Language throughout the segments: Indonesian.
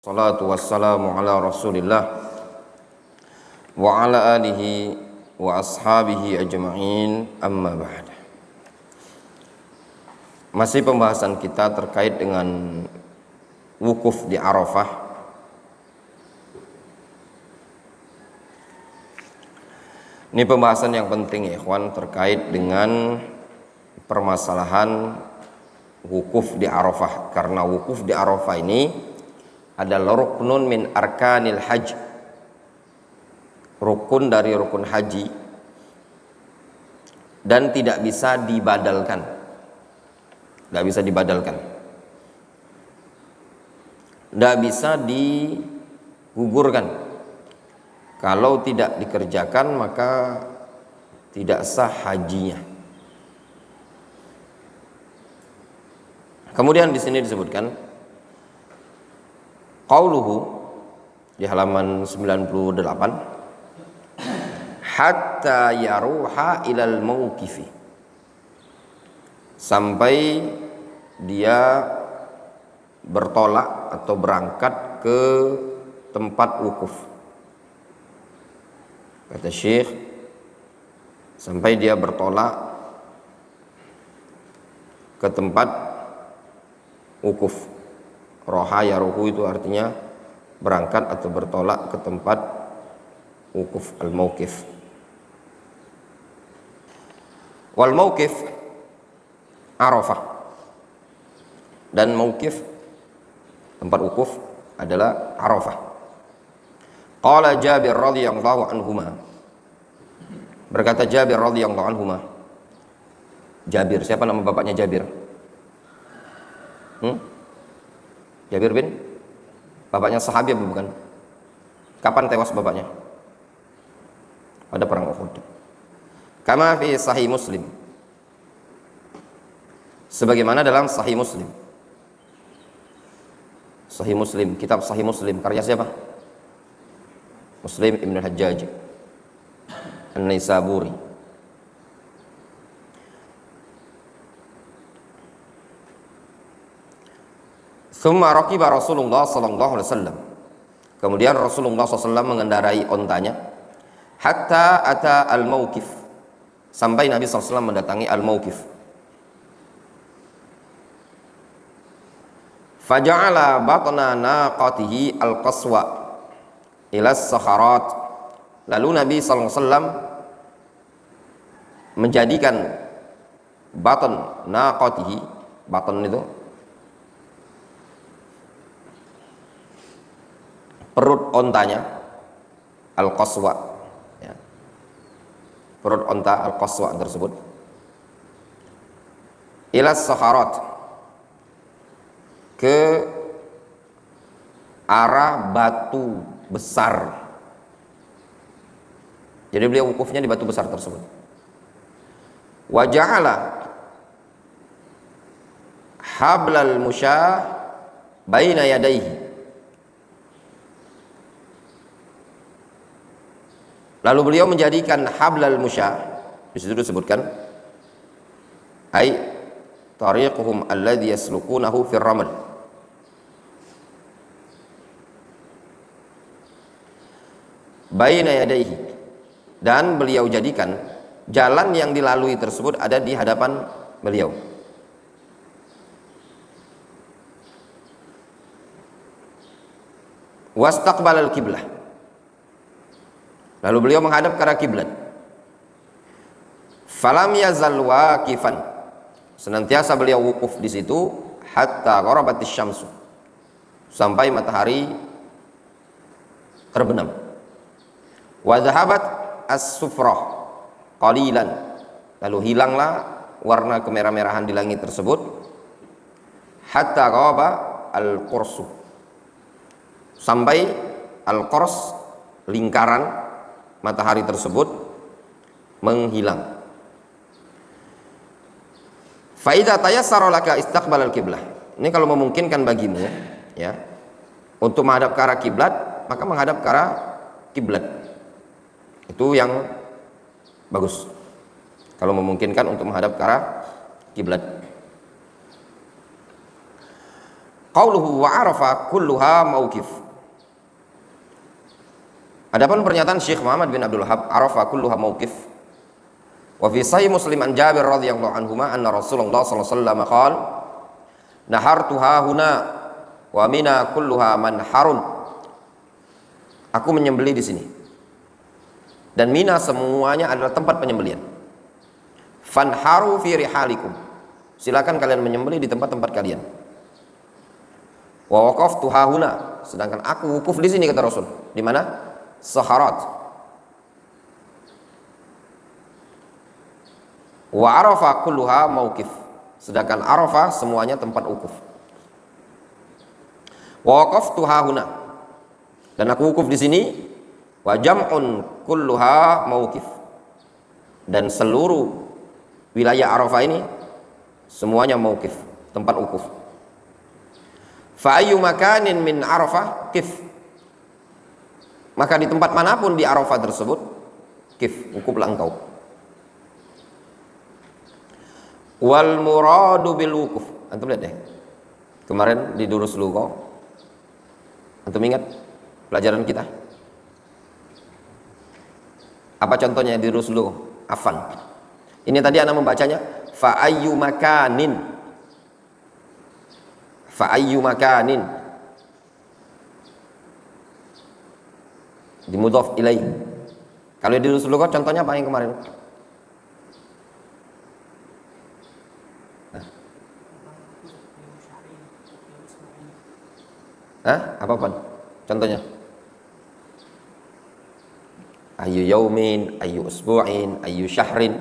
Salatu wassalamu ala Rasulillah wa ala alihi wa ashabihi ajma'in, amma ba'd. Masih pembahasan kita terkait dengan wukuf di Arafah. Ini pembahasan yang penting ya ikhwan, terkait dengan permasalahan wukuf di Arafah. Karena wukuf di Arafah ini adalah ruknun min arkanil haji, rukun dari rukun haji, dan tidak bisa dibadalkan, tidak bisa dibadalkan, tidak bisa digugurkan. Kalau tidak dikerjakan maka tidak sah hajinya. Kemudian di sini disebutkan qauluhu di halaman 98, hatta yaruha ilal mauqifi, sampai dia bertolak atau berangkat ke tempat wukuf. Kata Syekh, sampai dia bertolak ke tempat wukuf. Roha yaruhu itu artinya berangkat atau bertolak ke tempat wukuf, al-mauqif. Wal mauqif Arafah, dan mauqif tempat wukuf adalah Arafah. Qala Jabir radhiyallahu anhuma, berkata Jabir radhiyallahu anhuma. Jabir, siapa nama bapaknya Jabir? Jabir bin, bapaknya sahabi bukan? Kapan tewas bapaknya? Pada perang Uhud. Kama fi Sahih Muslim, sebagaimana dalam Sahih Muslim. Sahih Muslim, kitab Sahih Muslim karya siapa? Muslim Ibn Hajjaj An-Naisaburi. Tsumma raqiba Rasulullah sallallahu alaihi wasallam, kemudian Rasulullah SAW mengendarai ontanya, hatta ata al-mauqif, sampai Nabi SAW mendatangi al-mauqif. Faja'ala batna naqatihi al-qaswa ila as-sakharat, lalu Nabi SAW menjadikan batn naqatihi, batn itu perut ontanya, al-qaswa ya. Perut onta al-qaswa tersebut, ila as-sakharat, ke arah batu besar. Jadi beliau wukufnya di batu besar tersebut. Wa ja'ala hablal musyah baina yadayhi, lalu beliau menjadikan hablal musyah, di situ disebutkan ai tariquhum alladhi yaslukunahu fir ramal, baina yadayhi, dan beliau jadikan jalan yang dilalui tersebut ada di hadapan beliau. Wastaqbalal qiblah, lalu beliau menghadap ke arah kiblat. Falam yazal waqifan, senantiasa beliau wukuf di situ, hatta gharabatis syamsu, sampai matahari terbenam. Wa dhahabat as-sufrah qalilan, lalu hilanglah warna kemerah-merahan di langit tersebut, hatta ghaba al-qursu, sampai al-qurs, lingkaran matahari tersebut menghilang. Fa idza tayassara laka istiqbal al-qiblah, ini kalau memungkinkan bagimu ya untuk menghadap ke arah kiblat, maka menghadap ke arah kiblat. Itu yang bagus. Kalau memungkinkan untuk menghadap ke arah kiblat. Qauluhu wa arafa kulluha mauqif. Adapun pernyataan Syekh Muhammad bin Abdul Wahhab, arafa kulluha mauqif. Wa fi sahih Muslim an Jabir radhiyallahu anhuma anna Rasulullah sallallahu alaihi wasallam qala nahartuha huna wa mina kulluha manharun. Aku menyembelih di sini. Dan Mina semuanya adalah tempat penyembelihan. Fanharu fi rihalikum. Silakan kalian menyembelih di tempat-tempat kalian. Wa waqaftu hahuna, sedangkan aku wukuf di sini kata Rasul. Di mana? Saharat. Wa arafa kulluha mauqif. Sedangkan Arafah semuanya tempat wukuf. Wa waqaftu hahuna. Dan aku wukuf di sini. Wa jam'un kulluha mauqif. Dan seluruh wilayah Arafah ini semuanya mauqif, tempat wukuf. Fa ayyu makanin min Arafah kif. Maka di tempat manapun di Arafah tersebut kif, wukuflah engkau. Wal muradu bil wukuf. Antum lihat deh. Kemarin di durus lugha. Antum ingat pelajaran kita? Apa contohnya di durus lugha? Afan. Ini tadi ana membacanya fa ayyu makanin. Fa ayyu makanin. Dimudhaf ilaih. Kalau di durus lugha contohnya apa yang kemarin? Apa pun contohnya? Ayu yaumin, ayu usbu'in, ayu syahrin.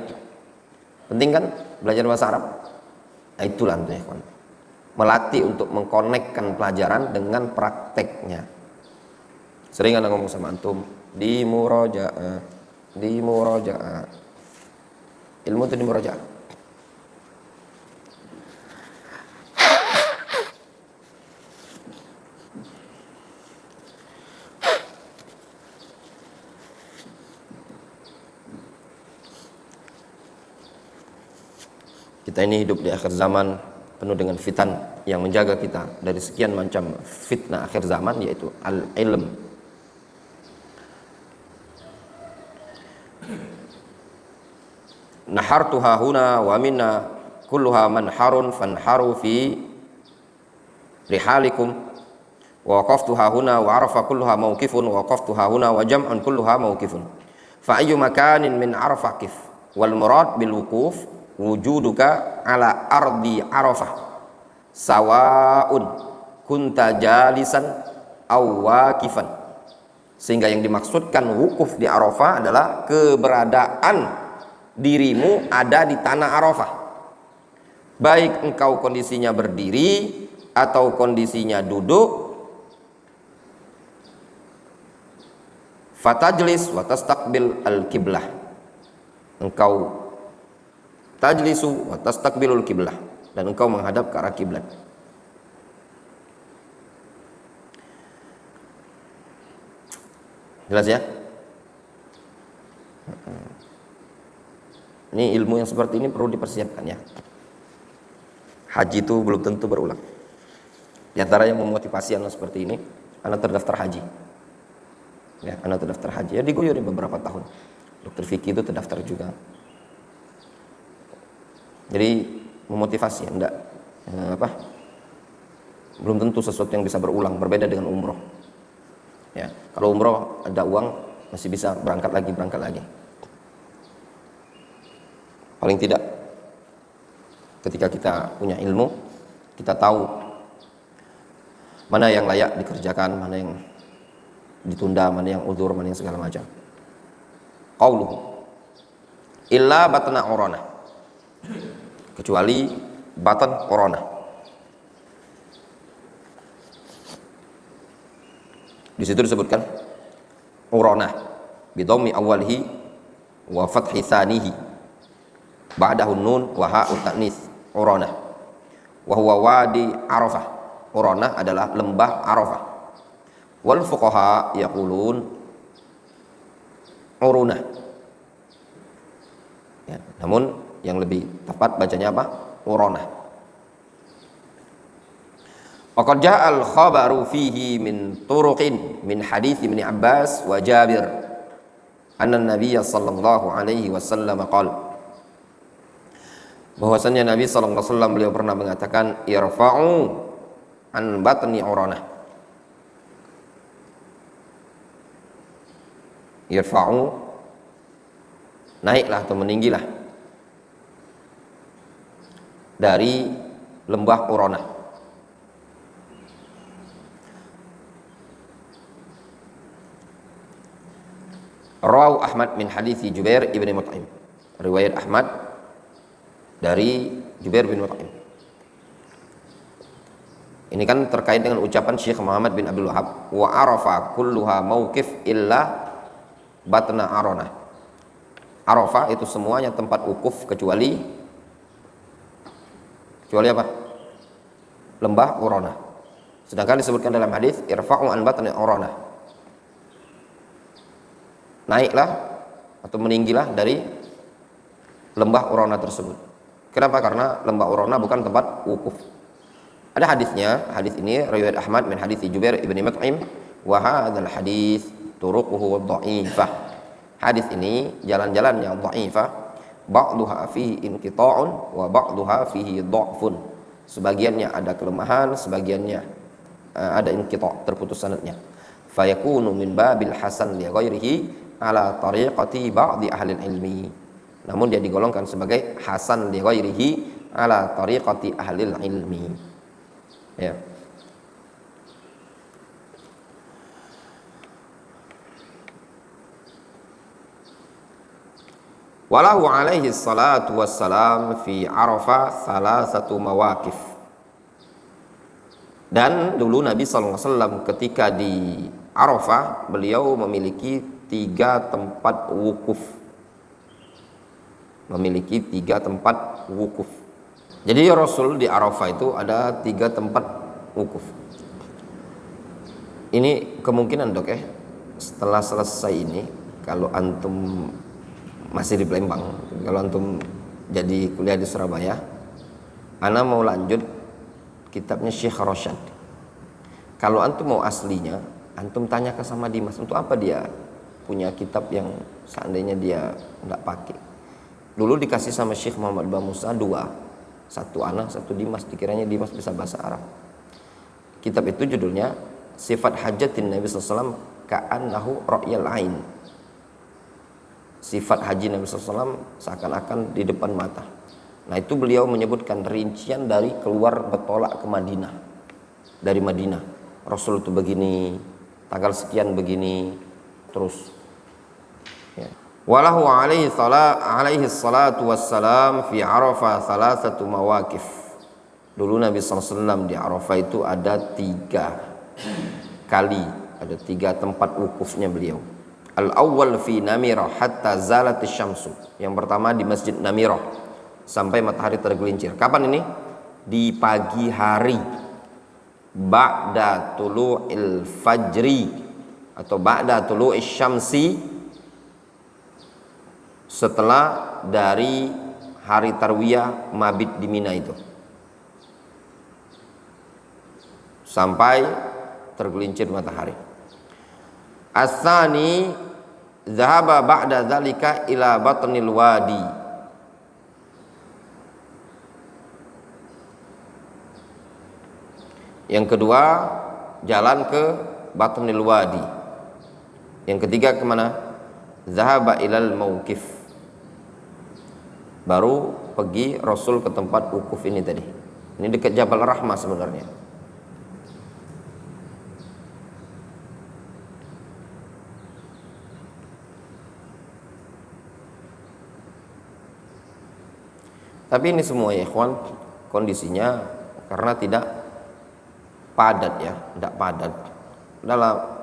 Penting kan belajar bahasa Arab? Nah, itulah ya, kawan. Melatih untuk mengkonekkan pelajaran dengan prakteknya. Sering ana ngomong sama antum, di murojaah. Ilmu itu di murojaah. Kita ini hidup di akhir zaman penuh dengan fitan yang menjaga kita dari sekian macam fitnah akhir zaman, yaitu al-ilm. Nahartuha huna wa minna kulluha manharun fanharu fi rihalikum wa waqaftuha huna wa arafa kulluha mawqifun wa waqaftuha huna wa jam'un kulluha mawqifun fa ayyu makanin min arafa kif wal murad bil wuquf wujuduka ala ardi Arafah sawaun kunta jalisan aw waqifan. Sehingga yang dimaksudkan wukuf di Arafah adalah keberadaan dirimu ada di tanah Arafah, baik engkau kondisinya berdiri atau kondisinya duduk. Fatajlis wa tastaqbil al-qiblah, engkau tajlisu wa tastaqbilul qiblah, dan engkau menghadap ke arah kiblat. Jelas ya? Ini ilmu yang seperti ini perlu dipersiapkan ya. Haji itu belum tentu berulang. Di antara yang memotivasi anak seperti ini, anak terdaftar haji. Ya, anak terdaftar haji. Ya diguyur beberapa tahun. Dokter Vicky itu terdaftar juga. Jadi memotivasi, enggak belum tentu sesuatu yang bisa berulang, berbeda dengan umroh. Ya, kalau umroh ada uang masih bisa berangkat lagi. Paling tidak ketika kita punya ilmu, kita tahu mana yang layak dikerjakan, mana yang ditunda, mana yang udzur, mana yang segala macam. Qauluhu illa batna urana, kecuali batan urana. Di situ disebutkan urana bidhammi awwalihi wa fathi tsanihi ba'dahu nun wa ha'ut ta'nis. Urana wa huwa wadi Arafah. Urana adalah lembah Arafah. Wal fuqaha yaqulun uruna. Ya, namun yang lebih tepat bacanya apa? Urana. Waqad ja'al khabaru fihi min turuqin min hadits Ibnu Abbas wa Jabir anna Nabiy sallallahu alaihi wasallam qala, bahwasanya Nabi sallallahu alaihi wasallam beliau pernah mengatakan, irfa'u an batni uranah. Irfa'u, naiklah atau meninggilah dari lembah Uranah. Rawahu Ahmad min hadithi Jubair ibn Mut'im. Riwayat Ahmad dari Jubair bin Mut'im. Ini kan terkait dengan ucapan Syekh Muhammad bin Abdul Wahab, wa arafa kulluha mauqif illa batna Arana. Arafah itu semuanya tempat wukuf kecuali apa? Lembah Urana. Sedangkan disebutkan dalam hadis irfa'u an batni Urana. Naiklah atau meninggilah dari lembah Urana tersebut. Kenapa? Karena lembah Urana bukan tempat wukuf. Ada hadisnya, hadis ini riwayat Ahmad min hadis Jubair ibn Mut'im wa hadzal hadis turuquhu dha'ifah. Hadis ini jalan-jalannya dha'ifah, ba'dhuha fihi inqita'un wa ba'dhuha fihi dha'fun. Sebagiannya ada kelemahan, sebagiannya ada inqita', terputus sanadnya. Fayakunu min babil hasan li ghairihi ala tariqati ba'di ahli ilmi. Namun dia digolongkan sebagai hasan li ghairihi ala tariqati ahli ilmi. Ya. Walahu alaihi salatu wassalam fi Arafah salasatu mawaqif. Dan dulu Nabi SAW ketika di Arafah beliau memiliki 3 tempat wukuf. Memiliki 3 tempat wukuf. Jadi Rasul di Arafah itu ada 3 tempat wukuf. Ini kemungkinan dok ya, setelah selesai ini kalau antum masih di Palembang, kalau antum jadi kuliah di Surabaya, ana mau lanjut kitabnya Syekh Rosyad. Kalau antum mau aslinya, antum tanya ke sama Dimas, untuk apa dia punya kitab yang seandainya dia enggak pakai. Dulu dikasih sama Syekh Muhammad Bamusa 2, satu ana, satu Dimas, dikiranya Dimas bisa bahasa Arab. Kitab itu judulnya Sifat Hajatin Nabi SAW Ka'annahu Ra'yal Ain. Sifat haji Nabi SAW seakan-akan di depan mata. Nah itu beliau menyebutkan rincian dari keluar bertolak ke Madinah. Dari Madinah Rasul itu begini, tanggal sekian begini, terus ya. Walahu alaihi salatu wassalam fi Arafah salasatu mawaqif. Dulu Nabi SAW di Arafah itu ada 3 kali, ada 3 tempat wukufnya beliau. Al-awwal fi Namirah hatta zalat syamsu. Yang pertama di Masjid Namirah sampai matahari tergelincir. Kapan ini? Di pagi hari. Ba'da tulu'il fajri atau ba'da tulu'is syamsi, setelah dari hari tarwiyah mabit di Mina itu. Sampai tergelincir matahari. As-tsani zahaba ba'da dzalika ila batnil wadi. Yang kedua jalan ke batnil wadi. Yang ketiga kemana? Zahaba ilal mauqif. Baru pergi Rasul ke tempat wukuf ini tadi. Ini dekat Jabal Rahmah sebenarnya. Tapi ini semua ya ikhwan, kondisinya karena tidak padat ya, tidak padat.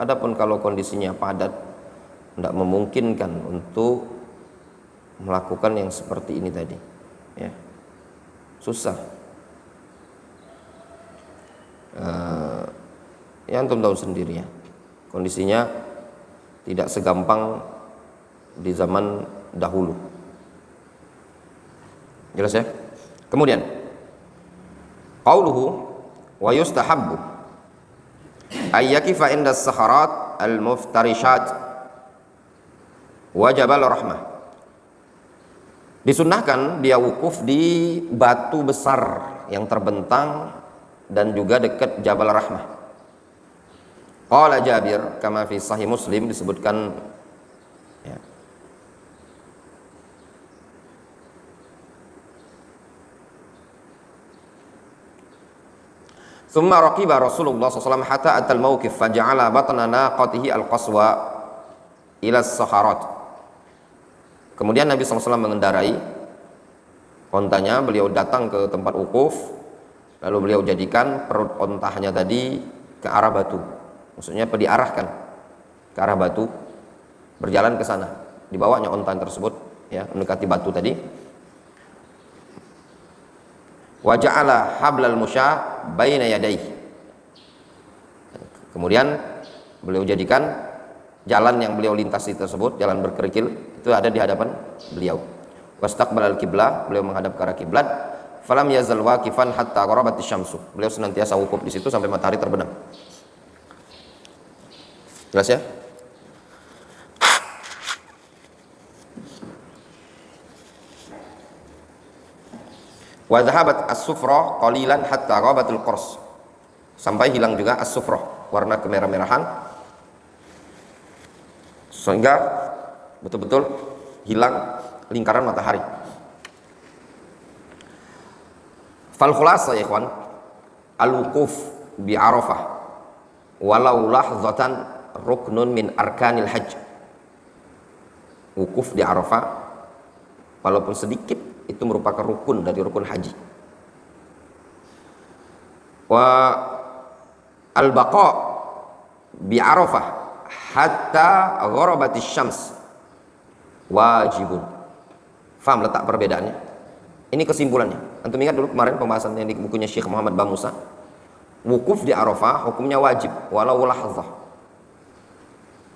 Adapun kalau kondisinya padat, tidak memungkinkan untuk melakukan yang seperti ini tadi. Ya, susah. Ya antum tahu sendiri ya, kondisinya tidak segampang di zaman dahulu. Jelas ya? Kemudian qauluhu Wa yustahabbu ayyakifa inda as-sakharat al-muftarishat wa jabal rahmah. Disunnahkan dia wukuf di batu besar yang terbentang dan juga dekat Jabal Rahmah. Qala Jabir kama fi sahih Muslim, disebutkan ya. Summa raqiba Rasulullah SAW hatta atal mawqif faja'ala batna naqatihi al-qaswa ila as-sakharat. Kemudian Nabi SAW mengendarai ontanya, beliau datang ke tempat wukuf, lalu beliau jadikan perut ontahnya tadi ke arah batu. Maksudnya diarahkan ke arah batu, berjalan ke sana. Dibawanya onta tersebut ya, mendekati batu tadi. Wa ja'ala hablal musya baina yadayhi. Kemudian beliau jadikan jalan yang beliau lintasi tersebut, jalan berkerikil, itu ada di hadapan beliau. Wastaqbalal kiblah, beliau menghadap ke arah kiblat. Falam yazal waqifan hatta gharabat asy-syamsu. Beliau senantiasa wukuf di situ sampai matahari terbenam. Jelas ya? Wa dhahabat as-sufra qalilan hatta ghabatul qurs. Sampai hilang juga as-sufra, warna kemerah-merahan, sehingga betul-betul hilang lingkaran matahari. Fal khulasa ya ikhwan, al-wuquf bi Arafah walau lahzatan ruknun min arkanil hajj. Wukuf di Arafah walaupun sedikit itu merupakan rukun dari rukun haji. Wa al-baqa bi Arafah hatta gharabatis syams wajibun. Faham letak perbedaannya? Ini kesimpulannya. Antum ingat dulu kemarin pembahasan yang di bukunya Syekh Muhammad Bamusa. Wukuf di Arafah hukumnya wajib walau lahzah.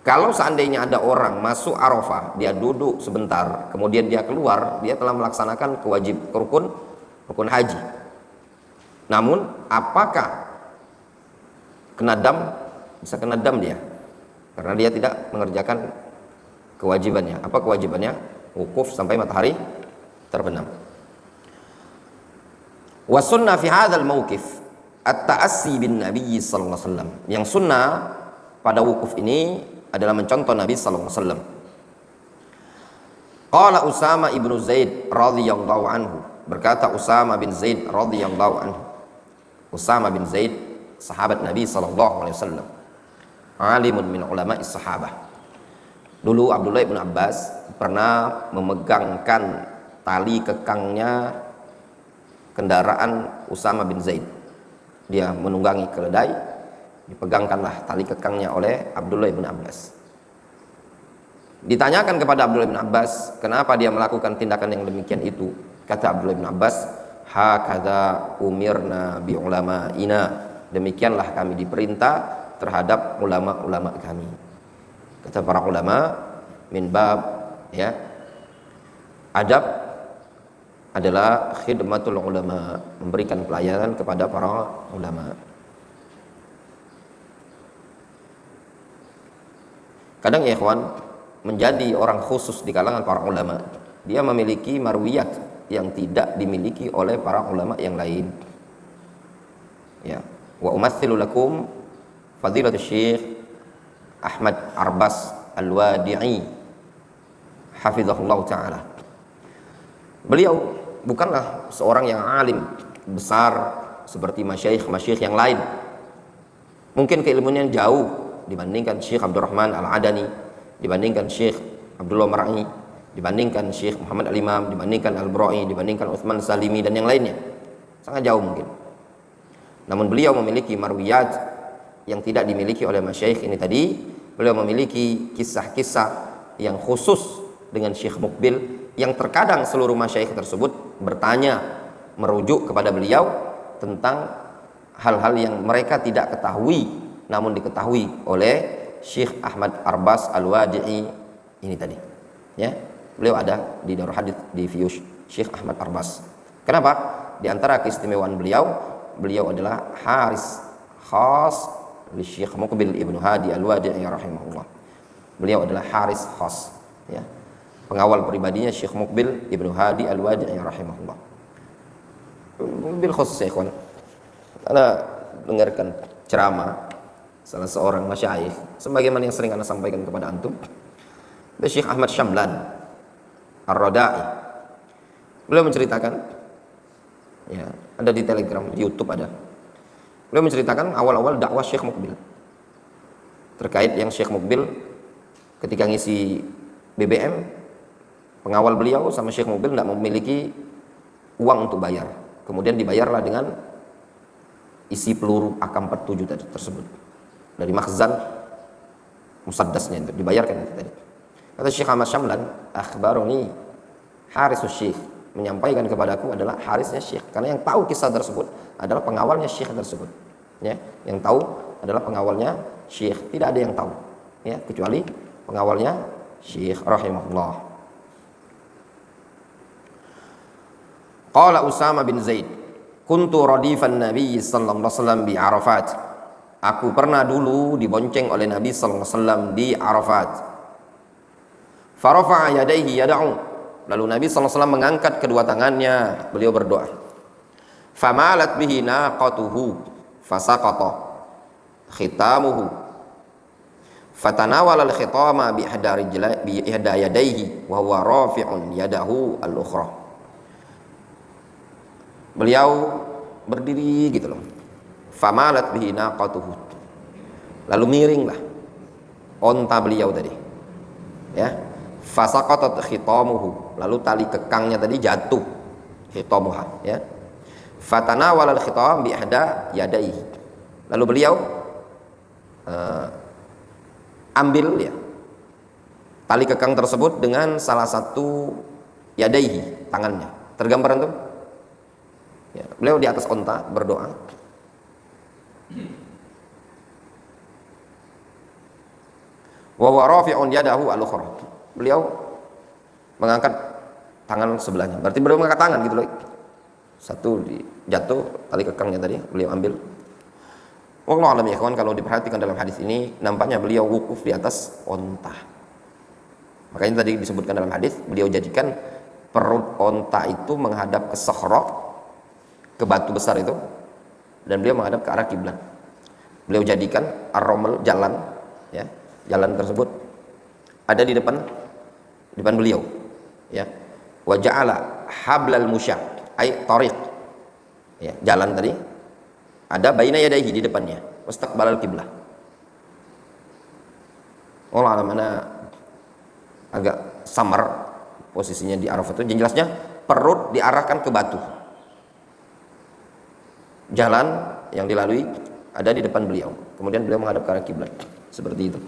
Kalau seandainya ada orang masuk Arafah, dia duduk sebentar, kemudian dia keluar, dia telah melaksanakan rukun haji. Namun apakah kena dam? Bisa kena dam dia, karena dia tidak mengerjakan kewajibannya. Apa kewajibannya? Wukuf sampai matahari terbenam. Wa sunnah fi hadzal mauqif at-ta'assi bin Nabi sallallahu alaihi wasallam. Yang sunnah pada wukuf ini adalah mencontoh Nabi sallallahu alaihi wasallam. Qala Usama ibnu Zaid radhiyallahu anhu. Berkata Usama bin Zaid radhiyallahu anhu. Usama bin Zaid sahabat Nabi sallallahu alaihi wasallam. Alimun min ulama'is sahabah. Dulu Abdullah bin Abbas pernah memegangkan tali kekangnya kendaraan Usama bin Zaid. Dia menunggangi keledai, dipegangkanlah tali kekangnya oleh Abdullah bin Abbas. Ditanyakan kepada Abdullah bin Abbas, kenapa dia melakukan tindakan yang demikian itu? Kata Abdullah bin Abbas, hakadza umirna bi ulama'ina. Demikianlah kami diperintah terhadap ulama-ulama kami. Kata para ulama, min bab ya, adab adalah khidmatul ulama, memberikan pelayanan kepada para ulama. Kadang ya ikhwan, menjadi orang khusus di kalangan para ulama, dia memiliki marwiyat yang tidak dimiliki oleh para ulama yang lain. Ya, wa umatsilu lakum fadilatul Syekh Ahmad Arbas Al-Wadi'i hafizahullah ta'ala. Beliau bukanlah seorang yang alim besar seperti masyayikh yang lain. Mungkin keilmuannya jauh dibandingkan Syekh Abdurrahman Al-Adani, dibandingkan Syekh Abdullah Mar'i, dibandingkan Syekh Muhammad Al-Imam, dibandingkan Al-Bra'i, dibandingkan Utsman Salimi dan yang lainnya. Sangat jauh mungkin. Namun beliau memiliki marwiyat yang tidak dimiliki oleh masyayikh ini tadi. Beliau memiliki kisah-kisah yang khusus dengan Syekh Mukbil, yang terkadang seluruh masyayikh tersebut bertanya, merujuk kepada beliau tentang hal-hal yang mereka tidak ketahui, namun diketahui oleh Syekh Ahmad Arbas Al-Wadi'i ini tadi. Ya, beliau ada di Darul Hadits di View Syekh Ahmad Arbas. Kenapa? Di antara keistimewaan beliau beliau adalah haris khas li Syekh Muqbil Ibnu Hadi Al-Wadi'i rahimahullah. Beliau adalah haris khas, ya, pengawal pribadinya Syekh Muqbil Ibnu Hadi Al-Wadi'i rahimahullah. Bil khusus ya ikhwan, Anda dengarkan ceramah salah seorang masyayikh sebagaimana yang sering Anda sampaikan kepada antum, Syekh Ahmad Syamlan Ar-Rada'i. Beliau menceritakan, ya, ada di Telegram, di YouTube ada. Beliau menceritakan awal-awal dakwah Syekh Muqbil terkait yang Syekh Muqbil ketika ngisi BBM, pengawal beliau sama Syekh Muqbil tidak memiliki uang untuk bayar. Kemudian dibayarlah dengan isi peluru AK-47 tadi tersebut dari makhzan musaddasnya itu dibayarkan itu tadi. Kata Syekh Ahmad Syamlan, akhbaroni harisus Syekh, menyampaikan kepadaku adalah harisnya Syekh, karena yang tahu kisah tersebut adalah pengawalnya Syekh tersebut, ya, yang tahu adalah pengawalnya Syekh, tidak ada yang tahu, ya, kecuali pengawalnya Syekh rahimahullah. Qala Usama bin Zaid, kuntu radifan Nabi sallallahu alaihi wasallam bi Arafat. Aku pernah dulu dibonceng oleh Nabi sallallahu alaihi wasallam di Arafat. Farafa'a yadayhi yad'u. Lalu Nabi sallallahu alaihi wasallam mengangkat kedua tangannya, beliau berdoa. Famalat bihi naqatuhu fasaqata khitamuhu. Fatanawala al-khitama bi ihda yadayhi wa huwa rafi'un yadahu al-ukhra. Beliau berdiri gitu loh. Famalat bihi naqatuhu. Lalu miringlah onta beliau tadi. Ya. Fasaqatat khitamuhu. Lalu tali kekangnya tadi jatuh. Khitamuha, ya. Fatanawala al-khitam bi ihda yadayhi. Lalu beliau ambil, ya, tali kekang tersebut dengan salah satu yadaihi, tangannya. Tergambar itu? Ya, beliau di atas onta berdoa. Wa huwa rafi'un yadahu al-ukhra. Beliau mengangkat tangan sebelahnya. Berarti beliau mengangkat tangan gitu loh. Satu jatuh tali kekangnya tadi, beliau ambil. Wallahu a'lam ya kawan, kalau diperhatikan dalam hadis ini nampaknya beliau wukuf di atas onta. Makanya tadi disebutkan dalam hadis, beliau jadikan perut onta itu menghadap ke Sakhra, ke batu besar itu, dan beliau menghadap ke arah kiblat. Beliau jadikan ar-raml, jalan, ya, jalan tersebut ada di depan beliau, ya. Wa ja'ala hablal musya ay tariq, ya, jalan tadi ada baina yadayhi, di depannya, wastaqbalal kiblah. Allah mana agak samar posisinya di Arafah itu, jelasnya perut diarahkan ke batu. Jalan yang dilalui ada di depan beliau, kemudian beliau menghadap ke arah kiblat, seperti itu.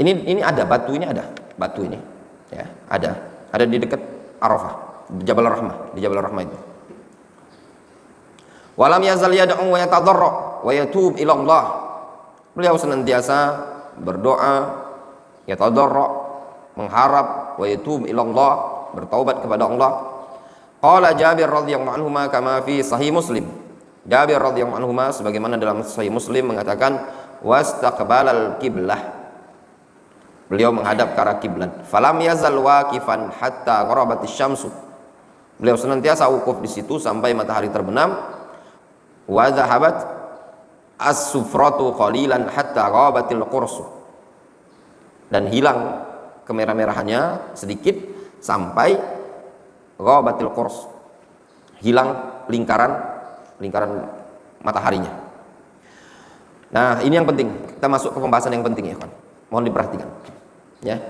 Ini ada batu, ini ada batu ini, ya, ada di dekat Arafah, di Jabal Rahmah itu. Walam yazal yad'u wa yatadarra wa yatub ila Allah. Beliau senantiasa berdoa, yatadarra, mengharap, wa yatub ila Allah, bertaubat kepada Allah. Qala Jabir radhiyallahu anhu kama fi sahih Muslim. Jabir radhiyallahu anhu sebagaimana dalam sahih Muslim mengatakan wastaqbalal qiblah. Beliau menghadap ke arah kiblat. Falam yazal waqifan hatta gharabatis syamsu. Beliau senantiasa wukuf di situ sampai matahari terbenam. Wa dhahabat as-sufratu qalilan hatta ghabatil qursu. Dan hilang kemerah-merahannya sedikit sampai ghabatil qurs, hilang lingkaran mataharinya. Nah, ini yang penting. Kita masuk ke pembahasan yang penting ya, kan. Mohon diperhatikan. Ya.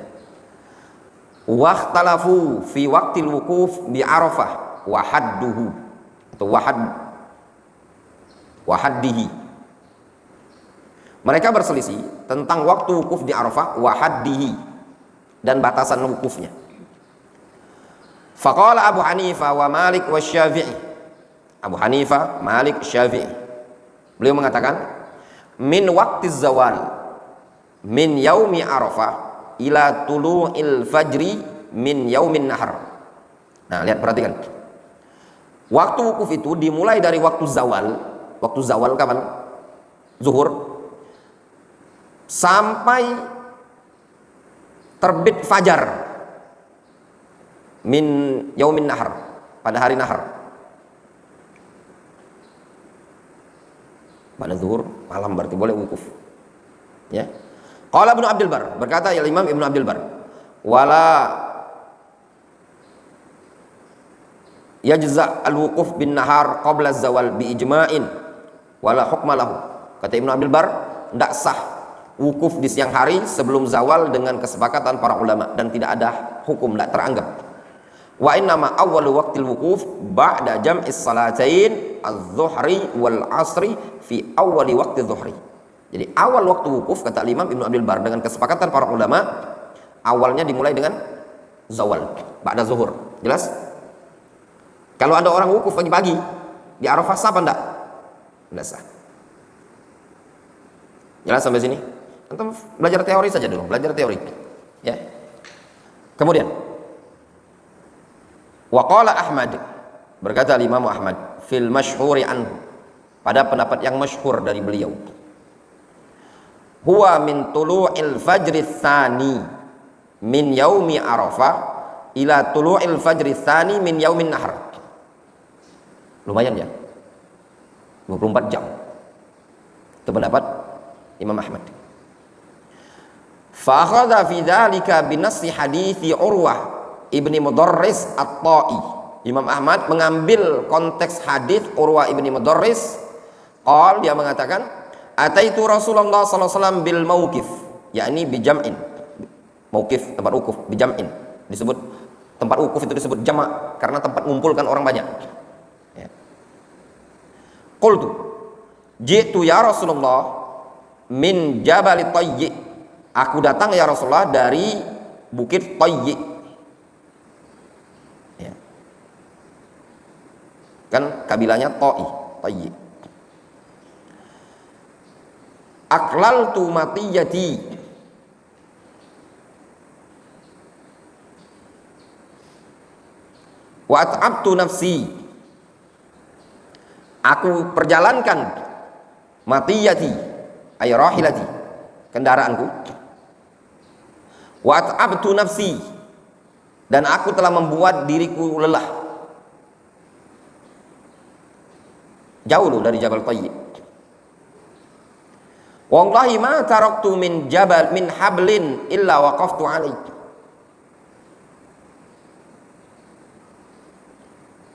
Waqtalafu fi waqtil wukuf bi Arafah wa hadduhu atau wahaddihi. Mereka berselisih tentang waktu wukuf di Arafah wa haddihi dan batasan wukufnya. Faqala Abu Hanifah wa Malik wa Syafi'i. Abu Hanifah, Malik, Syafi'i. Beliau mengatakan min waqtiz zawal min yaumi Arafah ila tulu'il fajri min yaumin nahar. Nah, lihat, perhatikan. Waktu wukuf itu dimulai dari waktu zawal. Waktu zawal kapan? Zuhur. Sampai terbit fajar min yaumin nahar, pada hari nahar. Pada zuhur malam berarti boleh wukuf. Ya. Qala Ibnu Abdul Bar, berkata ya Imam Ibnu Abdul Bar, wala yajza al-wuquf bin nahar qabla zawal bi ijma'in wala hukma lahu. Kata Ibnu Abdul Bar, tidak sah wukuf di siang hari sebelum zawal dengan kesepakatan para ulama, dan tidak ada hukum, tidak teranggap. Wa innama awwalu waqtil wukuf ba'da jam'is salatain az-zuhri wal asri fi awwali waqti zuhri. Jadi awal waktu wukuf kata Imam Ibnu Abdul Bar dengan kesepakatan para ulama, awalnya dimulai dengan zawal, ba'da zuhur. Jelas? Kalau ada orang wukuf pagi-pagi di Arafah sah apa enggak? Enggak sah. Jelas sampai sini? Antum belajar teori saja dulu, belajar teori. Ya. Kemudian wa qala Ahmad, berkata Imam Ahmad fil masyhuri anhu, pada pendapat yang masyhur dari beliau, huwa min tulu'il fajri tsani min yaumi Arafah ila tulu'il fajri tsani min yaumin nahar. Lumayan ya, 24 jam. Itu pendapat Imam Ahmad. Fa akhadha fi dzalika bi nassi hadithi Urwah ibni Mudarris At-Ta'i. Imam Ahmad mengambil konteks hadis Urwah ibni Mudarris. Dia mengatakan, ataitu Rasulullah sallallahu alaihi wasallam bil mauqif, yakni bi jam'in. Mauqif tempat wukuf, bi jam'in. Disebut tempat wukuf itu disebut jamak karena tempat mengumpulkan orang banyak. Ya. Qultu, jitu ya Rasulullah min Jabal Tayyi. Aku datang ya Rasulullah dari Bukit Tayyi. Ya. Kan kabilahnya Tayyi. Aqlaltu matiyati, wa at'abtu nafsi. Aku perjalankan matiyati ay rahilati, kendaraanku. Wa at'abtu nafsi, dan aku telah membuat diriku lelah. Jauh loh dari Jabal Tayyi. Wallahi ma taraktu min jabal min hablin illa waqaftu alaih.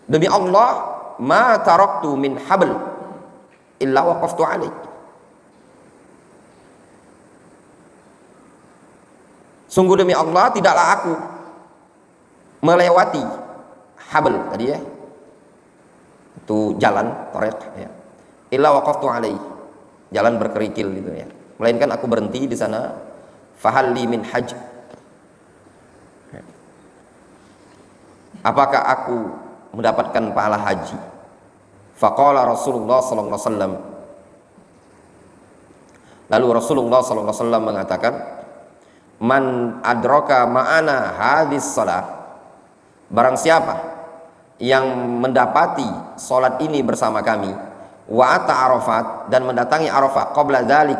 Demi Allah, ma taraktu min habl illa waqaftu alaih. Sungguh demi Allah, tidaklah aku melewati habl tadi ya, itu jalan torek ya, illa waqaftu alaih, jalan berkerikil gitu ya, melainkan aku berhenti di sana. Fahalli min hajj, apakah aku mendapatkan pahala haji? Faqala Rasulullah sallallahu alaihi wasallam, lalu Rasulullah sallallahu alaihi wasallam mengatakan, man adraka ma'ana hadis salat, barang siapa yang mendapati salat ini bersama kami, wa ata Arafat, dan mendatangi Arafah, qabla dzalik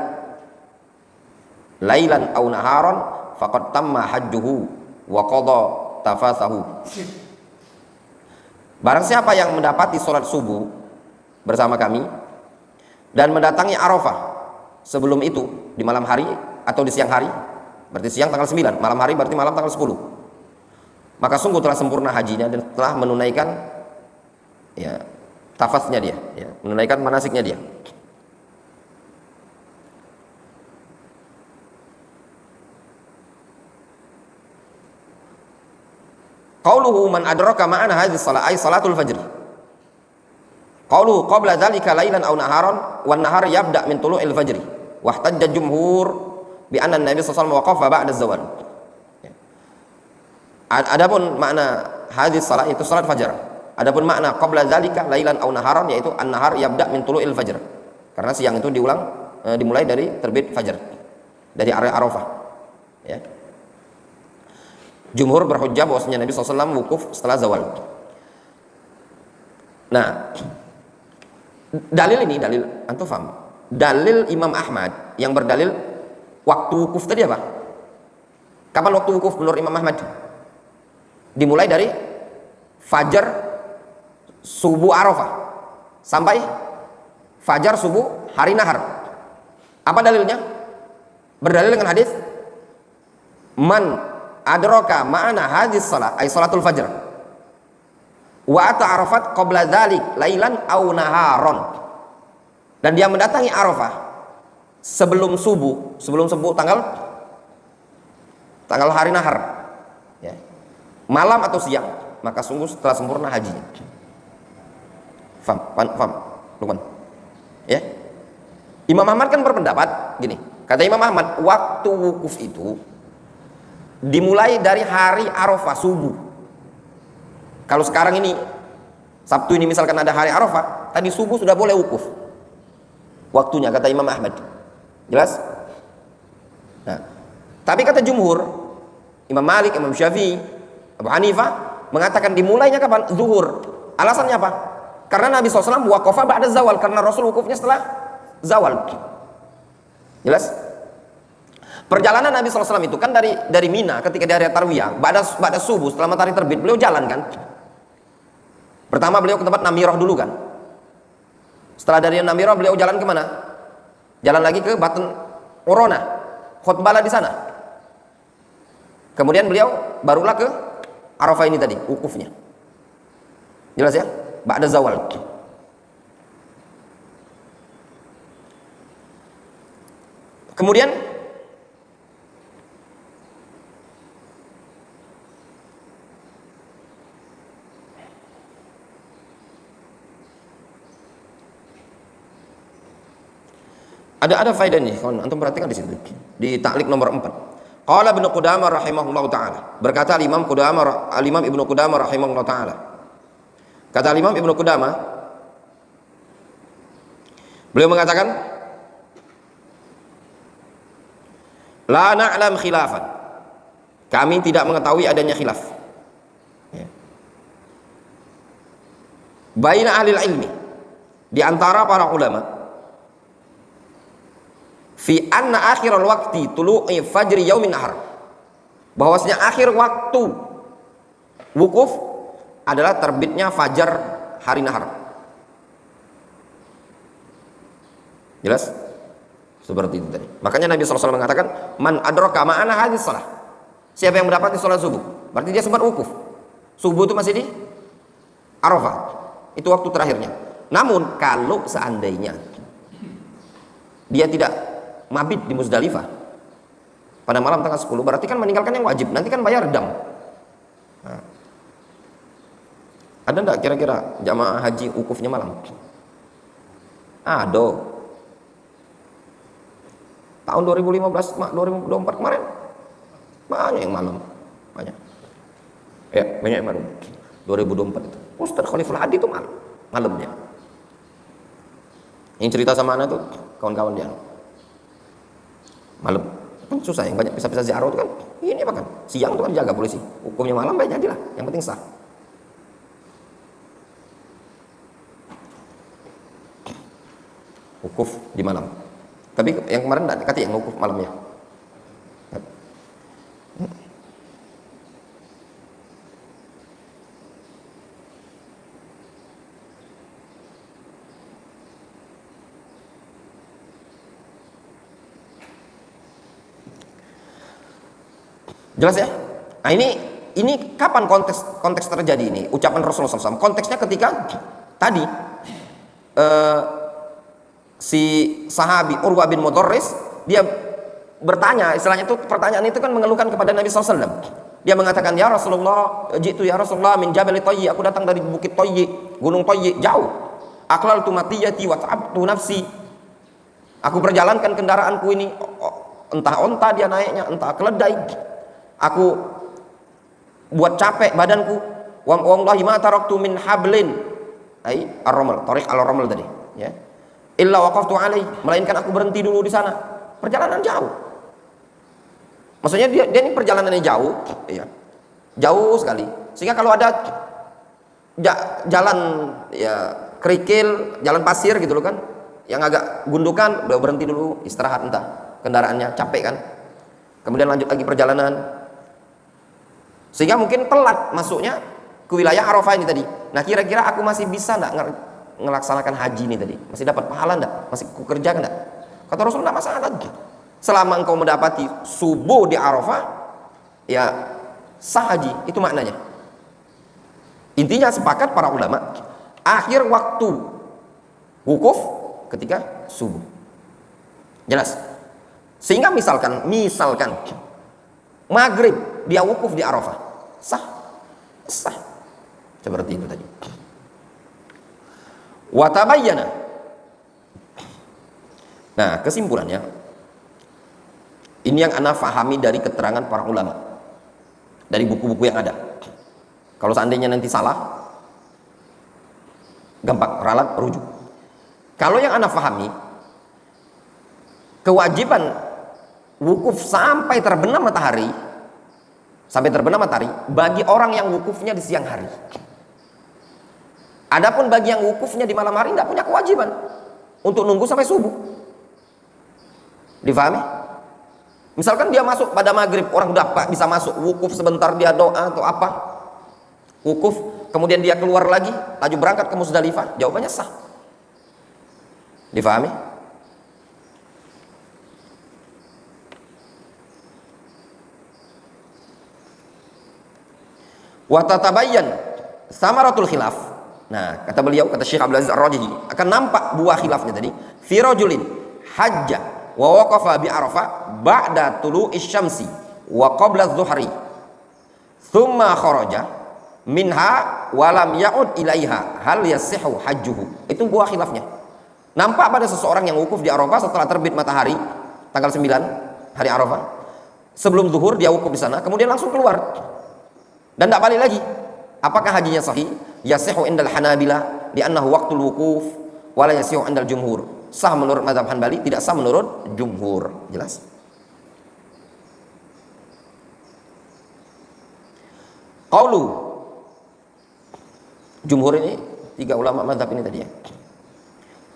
lailan aw naharan, faqad tamma hajjuhu wa qada tafathahu. Barang siapa yang mendapati salat subuh bersama kami dan mendatangi Arafah sebelum itu di malam hari atau di siang hari, berarti siang tanggal 9, malam hari berarti malam tanggal 10, maka sungguh telah sempurna hajinya dan telah menunaikan ya tafasnya dia, ya, menunaikan manasiknya dia. Qauluhu man adraka ma'ana hadhihi shalah ay salatul fajr. Qauluhu qabla dzalika lailan aw naharan, wan nahar yabda min tulu'il fajr. Wa ihtajja jumhur bi anna Nabi sallallahu alaihi wasallam waqafa ba'da zawal. Adapun makna hadhihi shalah itu salat fajar. Adapun makna qabla dzalika lailan aw naharan, yaitu an-nahar yabda min tulu'il fajr. Karena siang itu dimulai dari terbit fajar, dari area Arafah. Ya. Jumhur berhujjah bahwasanya Nabi SAW wukuf setelah zawal. Nah, dalil ini, dalil antum paham? Dalil Imam Ahmad yang berdalil waktu wukuf tadi apa? Kapan waktu wukuf menurut Imam Ahmad? Dimulai dari fajar subuh Arafah sampai fajar subuh hari nahar. Apa dalilnya? Berdalil dengan hadis man adraka ma'ana hadis salat ay salatul fajr wa ata Arafat qabla dzalik lailan aw naharon, dan dia mendatangi Arafah sebelum subuh tanggal hari nahar, ya, malam atau siang, maka sungguh telah sempurna hajinya. Faham, Lukman? Ya. Imam Ahmad kan berpendapat gini, kata Imam Ahmad, waktu wukuf itu dimulai dari hari Arafah subuh. Kalau sekarang ini Sabtu ini misalkan ada hari Arafah, tadi subuh sudah boleh wukuf waktunya, kata Imam Ahmad. Jelas? Nah, tapi kata jumhur, Imam Malik, Imam Syafi'i, Abu Hanifah mengatakan dimulainya kapan? Zuhur. Alasannya apa? Karena Nabi SAW waqafa ba'da zawal, karena Rasul wukufnya setelah zawal. Jelas? Perjalanan Nabi SAW itu kan dari Mina ketika di hari Tarwiyah, ba'da subuh setelah matahari terbit, beliau jalan kan? Pertama beliau ke tempat Namirah dulu kan? Setelah dari Namirah beliau jalan kemana? Jalan lagi ke Batn Urona, khutbah di sana. Kemudian beliau barulah ke Arafah ini tadi, wukufnya. Jelas ya? Ba'da zawal. Kemudian ada faedah nih, kawan. Antum perhatikan di situ. Di ta'liq nomor 4. Qala Ibnu Qudamah rahimahullahu taala. Berkata Imam Ibnu Qudamah rahimahullahu taala. Kata Imam Ibnu Qudamah, beliau mengatakan, la na'lam khilafan. Kami tidak mengetahui adanya khilaf. Ya. Baina ahli ilmi, di antara para ulama, fi anna akhirul waqti tulu'i fajri yaumin nahar, bahwasanya akhir waktu wukuf adalah terbitnya fajar hari nahar. Jelas? Seperti itu tadi. Makanya Nabi SAW mengatakan, man adraka ma'ana hadis salah. Siapa yang mendapati sholat subuh, berarti dia sempat wukuf. Subuh itu masih di Arafah. Itu waktu terakhirnya. Namun kalau seandainya dia tidak mabit di Muzdalifah pada malam tanggal 10, berarti kan meninggalkan yang wajib, nanti kan bayar dam. Nah, ada enggak kira-kira jamaah haji wukufnya malam? Ada. Tahun 2015, 2024 kemarin banyak yang malam, banyak. Ya, banyak yang malam. 2024 itu Ustaz Khaliful Hadi itu malamnya. Yang cerita sama anak tuh kawan-kawan dia. Malam kan susah, yang banyak pisah-pisah ziarah itu kan ini apa kan siang itu kan jaga polisi, hukumnya malam baik jadilah, yang penting sah. Wukuf di malam, tapi yang kemarin tidak dikati yang wukuf malamnya. Jelas ya? Nah ini kapan konteks terjadi ini? Ucapan Rasulullah SAW. Konteksnya ketika tadi si sahabi Urwah bin Mudarris dia bertanya, istilahnya itu pertanyaan itu kan mengeluhkan kepada Nabi SAW. Dia mengatakan, ya Rasulullah, jitu ya Rasulullah min Jabal Tayyi, aku datang dari bukit Tayyi, gunung Tayyi, jauh. Aqlaltu matiyati wa ta'abtu nafsi. Aku perjalankan kendaraanku ini, entah onta dia naiknya, entah keledai. Aku buat capek badanku. Wallahi ma taraktu min hablin, ai ar-ramal, tariq al-ramal tadi, ya. Illa waqaftu alaihi, melainkan aku berhenti dulu di sana. Perjalanan jauh. Maksudnya dia ini perjalanannya jauh, ya. Jauh sekali. Sehingga kalau ada jalan ya kerikil, jalan pasir gitu loh kan, yang agak gundukan, udah berhenti dulu istirahat, entah kendaraannya capek kan, kemudian lanjut lagi perjalanan, sehingga mungkin telat masuknya ke wilayah Arafah ini tadi. Nah, kira-kira aku masih bisa enggak ngelaksanakan haji ini tadi, masih dapat pahala enggak, masih ku kerjakan enggak? Kata Rasul, enggak masalah, selama engkau mendapati subuh di Arafah ya sah haji, itu maknanya. Intinya sepakat para ulama, akhir waktu wukuf ketika subuh. Jelas? Sehingga misalkan maghrib dia wukuf di Arafah, sah. Seperti itu tadi. Wa tabayyana. Nah, kesimpulannya, ini yang ana fahami dari keterangan para ulama, dari buku-buku yang ada. Kalau seandainya nanti salah, gampang ralat rujuk. Kalau yang ana fahami, kewajiban wukuf sampai terbenam matahari bagi orang yang wukufnya di siang hari. Adapun bagi yang wukufnya di malam hari tidak punya kewajiban untuk nunggu sampai subuh. Difahami? Misalkan dia masuk pada maghrib, orang udah bisa masuk, wukuf sebentar dia doa atau apa, wukuf, kemudian dia keluar lagi, laju berangkat ke Musdalifah, jawabannya sah. Difahami? Wa tatabayyan samaratul khilaf. Nah, kata beliau, kata Syekh Abdul Aziz Ar-Rajihi, akan nampak buah khilafnya tadi. Fi rajulin hajja wa waqafa bi Arafah ba'da tulu'is syamsi wa qabla adh-dhuhri thumma kharaja minha wa lam ya'ud ilaiha hal yasihhu hajjuhu. Itu buah khilafnya. Nampak pada seseorang yang wukuf di Arafah setelah terbit matahari tanggal 9 hari Arafah. Sebelum zuhur dia wukuf di sana, kemudian langsung keluar dan tidak balik lagi. Apakah hajinya sahih? Yasihu indal Hanabilah li'annahu waqtul wukuf wa la yasihu indal jumhur. Sah menurut mazhab Hanbali, tidak sah menurut jumhur. Jelas? Qaulu jumhur ini tiga ulama mazhab ini tadi ya.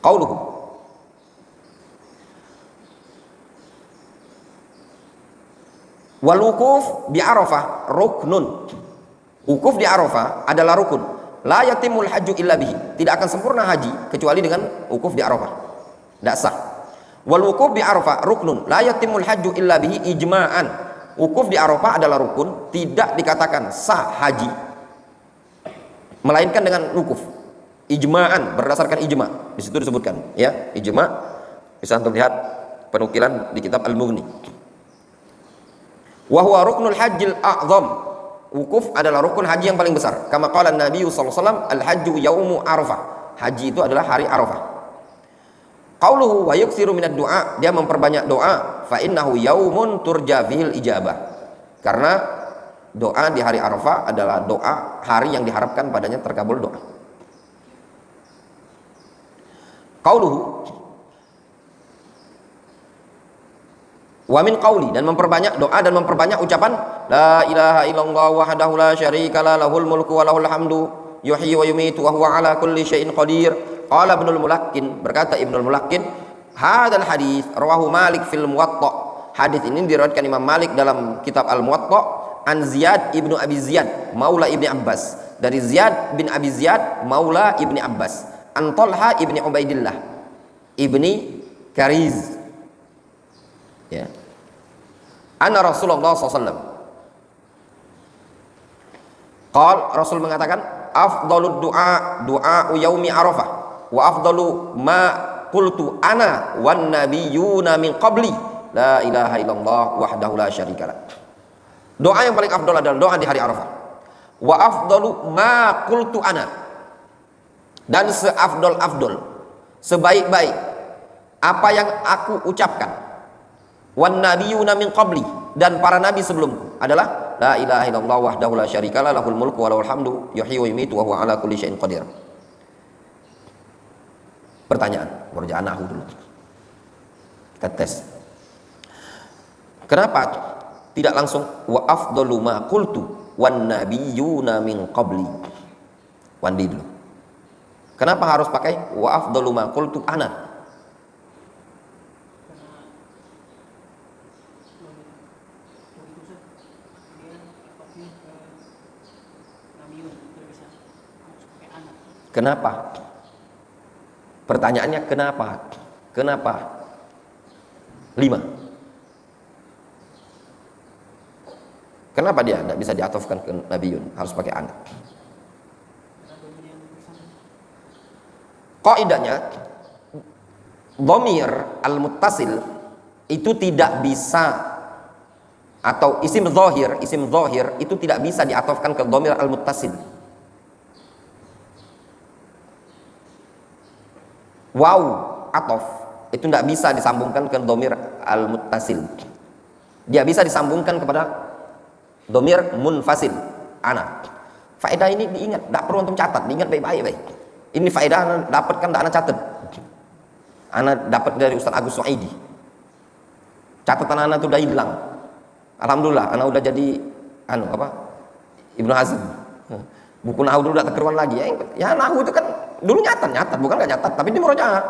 Qauluhu wal wukuf bi Arafah ruknun. Wukuf di Arafah adalah rukun. La yatimul hajju illa bihi. Tidak akan sempurna haji kecuali dengan wukuf di Arafah. Tidak sah. Wal wukuf bi Arafah ruknun. La yatimul hajju illa bihi ijma'an. Wukuf di Arafah adalah rukun, tidak dikatakan sah haji melainkan dengan wukuf. Ijma'an, berdasarkan ijma'. Di situ disebutkan, ya, ijma'. Bisa antum lihat penukilan di kitab Al-Mughni. Wa huwa ruknul hajjil a'zam. Wukuf adalah rukun haji yang paling besar. Kama qala Nabi sallallahu alaihi wasallam, al-hajju yaumu Arafah. Haji itu adalah hari Arafah. Qauluhu wa yuksiru minad du'a, dia memperbanyak doa, fa innahu yaumun turja fihil ijabah. Karena doa di hari Arafah adalah doa hari yang diharapkan padanya terkabul doa. Qauluhu wa min qauli, dan memperbanyak doa dan memperbanyak ucapan la ilaha illallah wahdahu la syarika la lahul mulku wa lahul hamdu yuhyi wa yumitu wa huwa ala kulli syai'in qadir. Qala Ibnul Mulakkin, berkata Ibnul Mulakkin, hadzal hadits rawahu Malik fil Muwatta. Hadis ini diriwayatkan Imam Malik dalam kitab Al-Muwatta an Ziyad ibnu Abi Ziyad maula Ibni Abbas, dari Ziyad bin Abi Ziyad maula Ibni Abbas, an Talha ibni Ubaidillah ibni Kariz, ya, anna Rasulullah SAW qal, Rasul mengatakan, afdalud du'a du'a yaumi Arafah wa afdalu ma qultu ana wan nabiyyuna min qabli la ilaha illallah wahdahu la syarikalah. Doa yang paling afdal adalah doa di hari Arafah. Wa afdalu ma qultu ana, dan seafdal-afdal, sebaik-baik apa yang aku ucapkan, wan nabiyyuna min qabli, dan para nabi sebelumku, adalah la ilaha illallah wahdahu la syarikalah lahul mulku wa lahul hamdu yuhyi wa yumitu wa huwa ala kulli syai'in qadir. Pertanyaan, murja'an aku dulu. Kita tes. Kenapa tidak langsung wa afdalu ma qultu wan nabiyyuna min qabli? Mandi dulu. Kenapa harus pakai wa afdalu ma qultu ana? Kenapa? Pertanyaannya kenapa? Kenapa? 5. Kenapa dia tidak bisa diatofkan ke Nabiun, harus pakai anak? Qaidahnya, dhamir al-muttasil itu tidak bisa, atau isim zahir itu tidak bisa diatofkan ke dhamir al-muttasil. Waw atof itu tidak bisa disambungkan ke dhamir al-muttasil. Dia bisa disambungkan kepada dhamir munfasil, ana. Faedah ini diingat, tidak perlu untuk catat, diingat baik-baik. Ini faedah anda dapatkan, tidak anda catat. Anda dapat dari Ustaz Agus Suaidi. Catatan anda itu sudah hilang. Alhamdulillah, anda sudah jadi Ibnu Hazm. Buku Nahu dulu tidak terkeruan lagi. Ya Nahu itu kan dulu nyatat, bukan nggak nyatat, tapi di murojaah.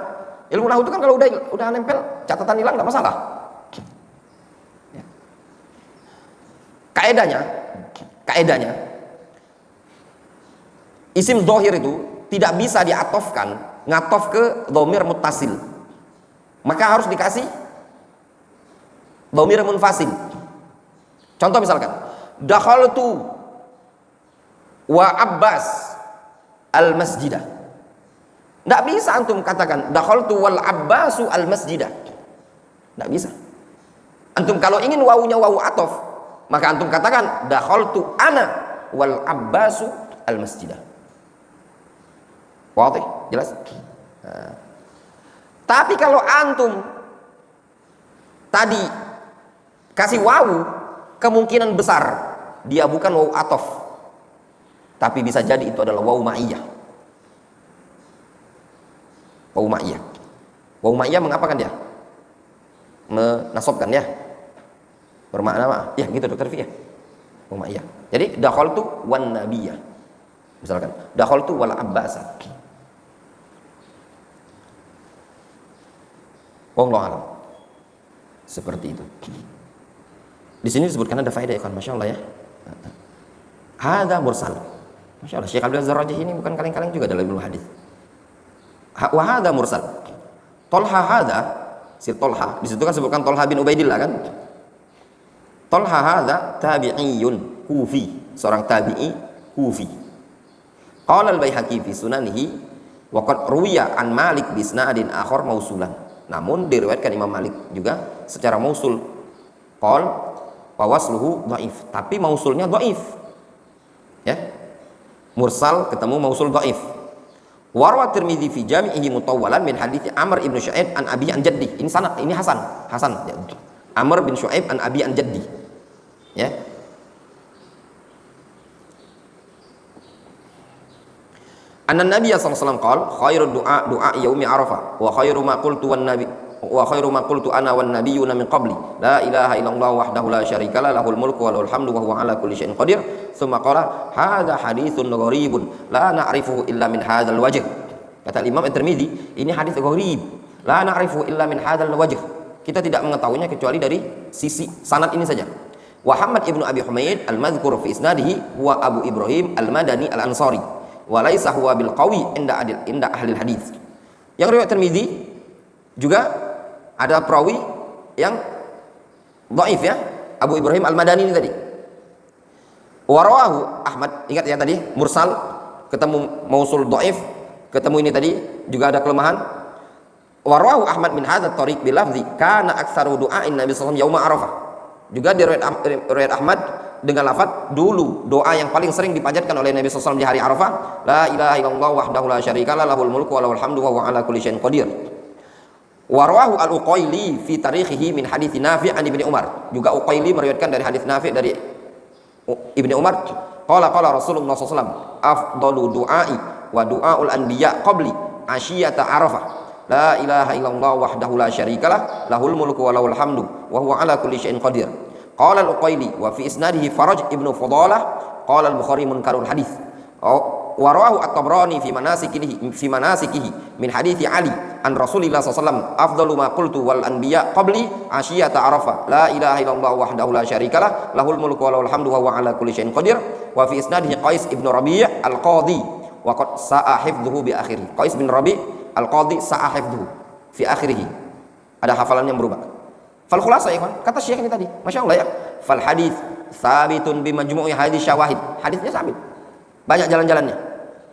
Ilmu Nahu itu kan kalau udah nempel, catatan hilang nggak masalah. Ya. Kaedahnya, isim zahir itu tidak bisa diatofkan, ngatof ke dhamir muttasil. Maka harus dikasih dhamir munfasil. Contoh misalkan, dakhaltu wa Abbas al-masjidah. Tidak bisa antum katakan dakhaltu wal Abbasu al-masjidah. Tidak bisa. Antum kalau ingin wawunya wawu atof, maka antum katakan dakhaltu ana wal Abbasu al-masjidah. Wadih, jelas? Nah. Tapi kalau antum tadi kasih wawu, kemungkinan besar dia bukan wawu atof, tapi bisa jadi itu adalah wawu ma'iyah. Wawu ma'iyah. Wawu ma'iyah mengapakan dia? Menasobkan ya. Bermakna apa? Ya gitu Dokter Fi ya. Wawu ma'iyah. Jadi dakhaltu wan nabiyah. Misalkan dakhaltu wal abbasa. Wallahu a'lam. Seperti itu. Di sini disebutkan ada faedah ya kan, masya Allah ya. Hadza mursal. Masya Allah, Syekh Abdul Aziz Rajih ini bukan kaleng-kaleng juga dalam ilmu hadis. Wa hadza mursal. Tolha hadza, si Tolha, di situ kan sebutkan Tolha bin Ubaidillah kan. Tolha hadza tabi'iyun kufi, seorang tabi'i kufi. Qala al-Baihaqi fi sunanihi wa qad ruwiya an Malik bi isnadin akhar mausulan. Namun diriwayatkan Imam Malik juga secara mausul. Qal wa wasluhu dhaif, tapi mausulnya dhaif. Ya. Mursal ketemu mausul dhaif. Warwa Tirmidzi fi Jami'ihi mutawwalan min hadits Amr ibn Syu'aib an Abi an Jaddi. Ini sanad, ini hasan ya. Amr bin Syu'aib an Abi an Jaddi. Ya. Anna Nabiy sallallahu alaihi wasallam qala khairu du'a yaumi Arafah wa khairu ma qultu wan nabi wa khairu ma qultu ana wan nabiyyuna min qabli la ilaha illallah wahdahu la syarika la lahul mulku wa lahul hamdu wa huwa ala kulli syai'in qadir. Tsumma qala hadza haditsun gharibun la na'rifuhu illa min hadzal wajh. Kata Imam At-Tirmidzi, ini hadis gharib, la na'rifuhu illa min hadzal wajh. Kita tidak mengetahuinya kecuali dari sisi sanad ini saja. Muhammad ibnu Abi Humaid al-madhkur fi isnadihi wa Abu Ibrahim al-Madani al-Ansari wa laisa huwa bil qawi inda ahli hadis. Yang riwayat Tirmidzi juga ada perawi yang dhaif ya, Abu Ibrahim al-Madani ini tadi. Warawahu Ahmad, ingat ya tadi mursal ketemu mausul dhaif, ketemu ini tadi juga ada kelemahan. Warawahu Ahmad min hadzal tariq bil lafzi kana aktsaru du'ain Nabi sallallahu alaihi wasallam yauma Arafah. Juga di riwayat Ahmad dengan lafaz dulu doa yang paling sering dipanjatkan oleh Nabi SAW di hari Arafah, la ilaha illallah wahdahu la syarikalah lahul mulku wa lahul hamdu wa huwa ala kulli syai'in qadir. Wa rawahu al-Uqaili fi tarikhihi min hadits Nafi' an Ibnu Umar. Juga Uqaili meriwayatkan dari hadis Nafi' dari Ibnu Umar, qala Rasulullah SAW afdalu du'ai wa du'aul anbiya qabli asyiyata Arafah. La ilaha illallah wahdahu la syarikalah lahul mulku wa lahul hamdu wa huwa ala kulli syai'in qadir. Qala al-Uqaili wa fi isnadihi Faraj ibnu Fudalah qala al-Bukhari munkarul hadis. wa rawahu at-Tabrani fi manasikihi min hadithi Ali an Rasulillah sallallahu alaihi wasallam afdalu ma qultu wal anbiya qabli ashiyata arafa la ilaha illallah wahdahu la syarikalah lahul mulku wa lahul hamdu wa huwa ala kulli syai'in qadir. Wa fi isnadihi Qais ibn Rabi' al-Qadhi wa qad sa'a hifdhuhu bi akhirih. Qais bin Rabi' al-Qadhi sa'a hifdhuhu fi akhirih, ada hafalan yang berubah. Fal khulasa ya kan, kata Syekh ini tadi, Masya Allah ya, fal hadith sabitun bi majmu'i hadis syawahid, hadisnya sabit, banyak jalan-jalannya.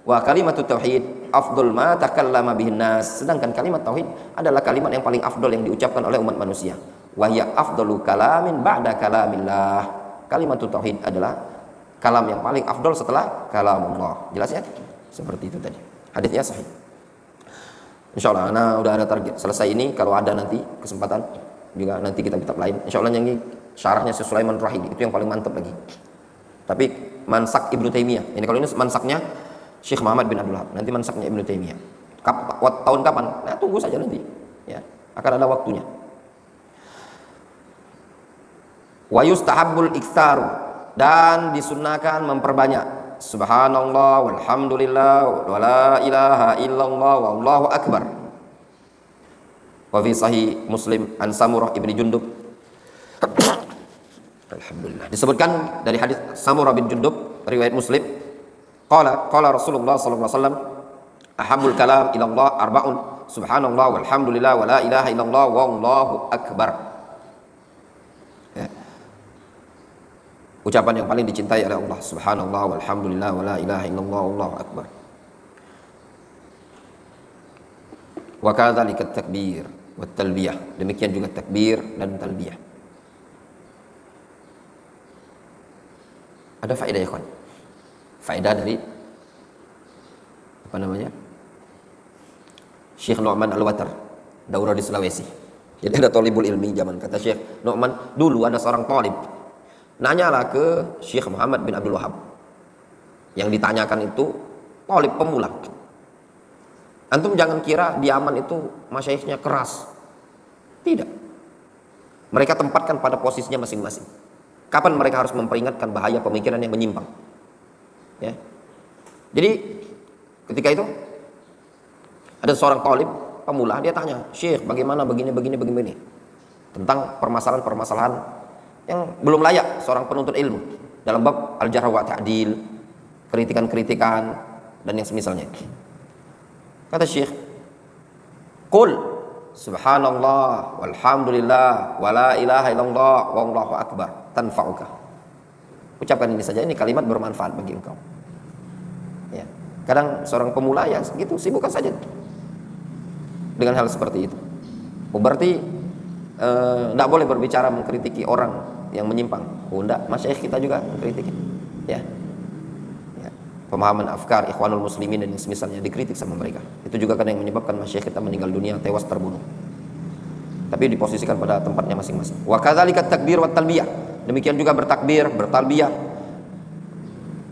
Wa kalimatut tauhid afdal ma takallama bihin nas, sedangkan kalimat tauhid adalah kalimat yang paling afdal yang diucapkan oleh umat manusia. Wa hiya afdalu kalamin ba'da kalamillah, kalimatut tauhid adalah kalam yang paling afdal setelah kalamullah. Jelas ya? Seperti itu tadi. Hadisnya sahih. Insyaallah udah ada target. Selesai ini kalau ada nanti kesempatan juga nanti kitab-kitab lain. Insyaallah yang ini syarahnya Syekh Sulaiman Rahili itu yang paling mantap lagi. Tapi mansak Ibnu Taimiyah. Ini kalau ini mansaknya Syekh Muhammad bin Abdul Wahab. Nanti mansaknya Ibnu Taimiyah. Tahun kapan? Nah, tunggu saja nanti. Ya, akan ada waktunya. Wa yustahabbul iktsaru, dan disunnahkan memperbanyak subhanallah walhamdulillah wa la ilaha illallah wallahu akbar. Wa fi sahih Muslim an Samurah ibni Jundub alhamdulillah, disebutkan dari hadis Samurah bin Jundub riwayat Muslim, qala Rasulullah sallallahu alaihi wasallam ahabbul kalam ila Allah arba'un subhanallah walhamdulillah wa la ilaha illallah wallahu akbar. Ucapan yang paling dicintai oleh Allah subhanallah walhamdulillah wa la ilaha illallah wallahu akbar. Wa kadzalika takbir wa talbiyah, demikian juga takbir dan talbiyah. Ada faedah ya kawan, faedah dari apa namanya Syekh Nu'man Al-Watar, daurah di Sulawesi. Jadi ada thalibul ilmi zaman, kata Syekh Nu'man, dulu ada seorang thalib nanyalah ke Syekh Muhammad bin Abdul Wahab. Yang ditanyakan itu thalib pemula. Antum jangan kira di Yaman itu masyaikhnya keras. Tidak. Mereka tempatkan pada posisinya masing-masing. Kapan mereka harus memperingatkan bahaya pemikiran yang menyimpang. Ya. Jadi ketika itu ada seorang thalib pemula, dia tanya, "Syekh, bagaimana begini tentang permasalahan-permasalahan yang belum layak seorang penuntut ilmu dalam bab al-jarh wa ta'dil, kritikan-kritikan dan yang semisalnya." Kata Syekh, "Qul subhanallah walhamdulillah wa la ilaha illallah wallahu akbar tanfa'uka." Ucapkan ini saja, ini kalimat bermanfaat bagi engkau. Ya. Kadang seorang pemula ya gitu, sibukkan saja dengan hal seperti itu. Berarti tidak boleh berbicara mengkritiki orang yang menyimpang. Enggak, masyayikh kita juga mengkritiki. Ya. Pemahaman afkar ikhwanul muslimin dan yang semisalnya dikritik sama mereka. Itu juga kadang yang menyebabkan masyayikh kita meninggal dunia, tewas terbunuh. Tapi diposisikan pada tempatnya masing-masing. Wa kadzalika takbir wa talbiyah. Demikian juga bertakbir, bertalbiyah.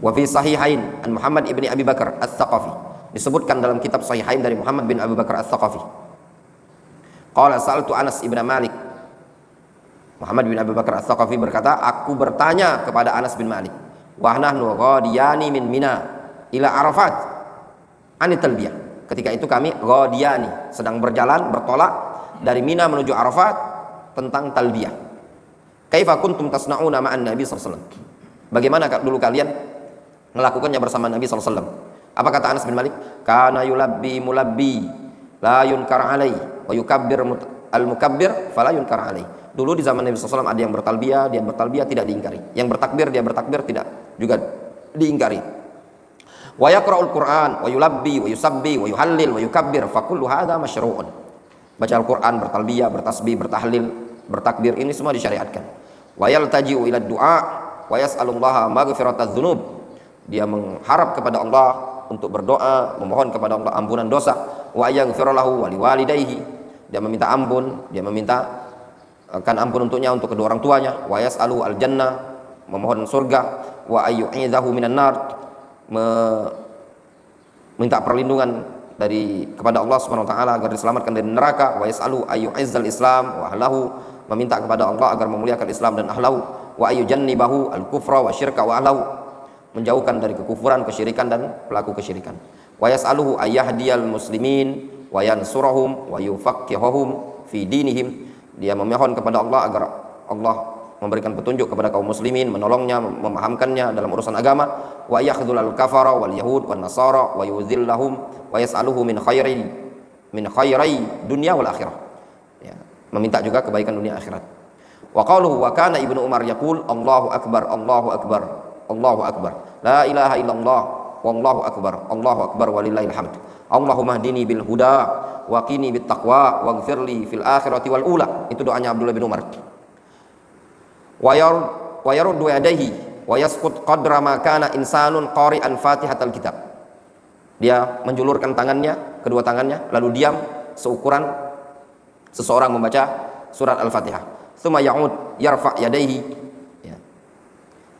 Wa fi sahihain an Muhammad ibni Abi Bakar Ats-Tsaqafi. Disebutkan dalam kitab Sahihain dari Muhammad bin Abi Bakar Ats-Tsaqafi. Qala sa'altu Anas ibn Malik. Muhammad bin Abi Bakar Ats-Tsaqafi berkata, aku bertanya kepada Anas bin Malik, wa nahnu ghadiyani min Mina ila Arafat anit talbiyah. Ketika itu kami ghadiyani, sedang berjalan bertolak dari Mina menuju Arafat tentang talbiyah. Kaifa kuntum tasna'una ma'an Nabi sallallahu alaihi wasallam? Bagaimana dulu kalian melakukannya bersama Nabi sallallahu alaihi wasallam? Apa kata Anas bin Malik? Kana yulabbi mulabbi la yunkar alai wa yukabbir al-mukabbir fala yunkar alai. Dulu di zaman Nabi SAW ada yang bertalbiyah, dia bertalbiyah tidak diingkari. Yang bertakbir, dia bertakbir tidak juga diingkari. Wa yaqra'ul Qur'an wa yulabbi wa yusabbi wa yuhallil wa yukabbir fa kullu hadza masyru'un. Baca Al-Qur'an, bertalbiyah, bertasbih, bertahlil, bertakbir, ini semua disyariatkan. Wa yaltaji'u ila du'a wa yas'alullaha maghfiratadz dzunub. Dia mengharap kepada Allah untuk berdoa, memohon kepada Allah ampunan dosa. Wa yaghfira lahu wa liwalidayhi. Dia meminta ampun, dia meminta akan ampun untuknya, untuk kedua orang tuanya. Wa yas'alu al-jannah, memohon surga. Wa ayyu'idzahu minan nar, minta perlindungan kepada Allah Subhanahu wa taala agar diselamatkan dari neraka. Wa yas'alu ayyu'izzal Islam wa ahlahu, meminta kepada Allah agar memuliakan Islam dan ahlahu. Wa ayyujannibahu al-kufra wa syirka wa ahlahu, menjauhkan dari kekufuran, kesyirikan dan pelaku kesyirikan. Wa yas'aluhu ayyahdiyal muslimin wa yansurahum wa yufaqqihahum fi dinihim. Dia memohon kepada Allah agar Allah memberikan petunjuk kepada kaum muslimin, menolongnya, memahamkannya dalam urusan agama. Wa yakhdhulal kafara wal yahud wan nasara wa yudhillahum wa yas'aluhu min khairai dunya wal akhirah. Ya, meminta juga kebaikan dunia akhirat. Wa qaluhu wa kana Ibnu Umar yaqul Allahu akbar Allahu akbar Allahu akbar la ilaha illallah wallahu akbar walillahil hamd. Allahumma hdini bil huda wa qini bit taqwa waghfirli fil akhirati wal ula. Itu doanya Abdullah bin Umar. Wa yaruddu yadayhi wa yasqut qadra ma kana insanun qari'an fatihatal kitab. Dia menjulurkan tangannya, kedua tangannya, lalu diam seukuran seseorang membaca surat Al-Fatihah. Tsumma ya'ud yarfa' yadayhi. Ya.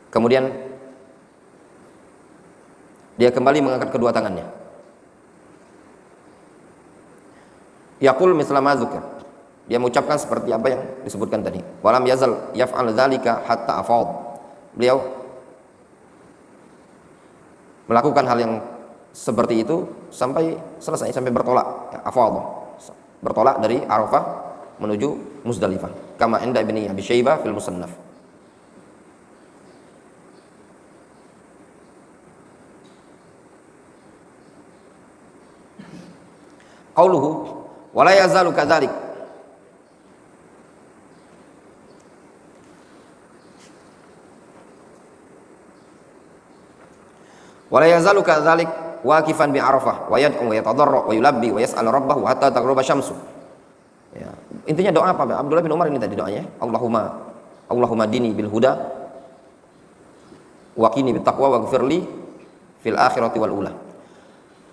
Kemudian dia kembali mengangkat kedua tangannya. Yaqul misla ma dzukir. Dia mengucapkan seperti apa yang disebutkan tadi. Walam yazal yaf'al dzalika hatta afad. Beliau melakukan hal yang seperti itu sampai selesai, sampai bertolak. Ya, afad. Bertolak dari Arafah menuju Muzdalifah. Kama inda Ibnu Abi Syaibah fil Musannaf. Qauluhu wa la yazalu kadzalik. Wa la yazalu kadzalik waqifan bi Arafah wa yad'u wa yatadarra wa yulabbi wa yas'al rabbahu hatta taghruba syamsu. Ya, intinya doa apa? Abdullah bin Umar ini tadi doanya, Allahumma dini bil huda wa qini bit taqwa waghfirli fil akhirati wal ula.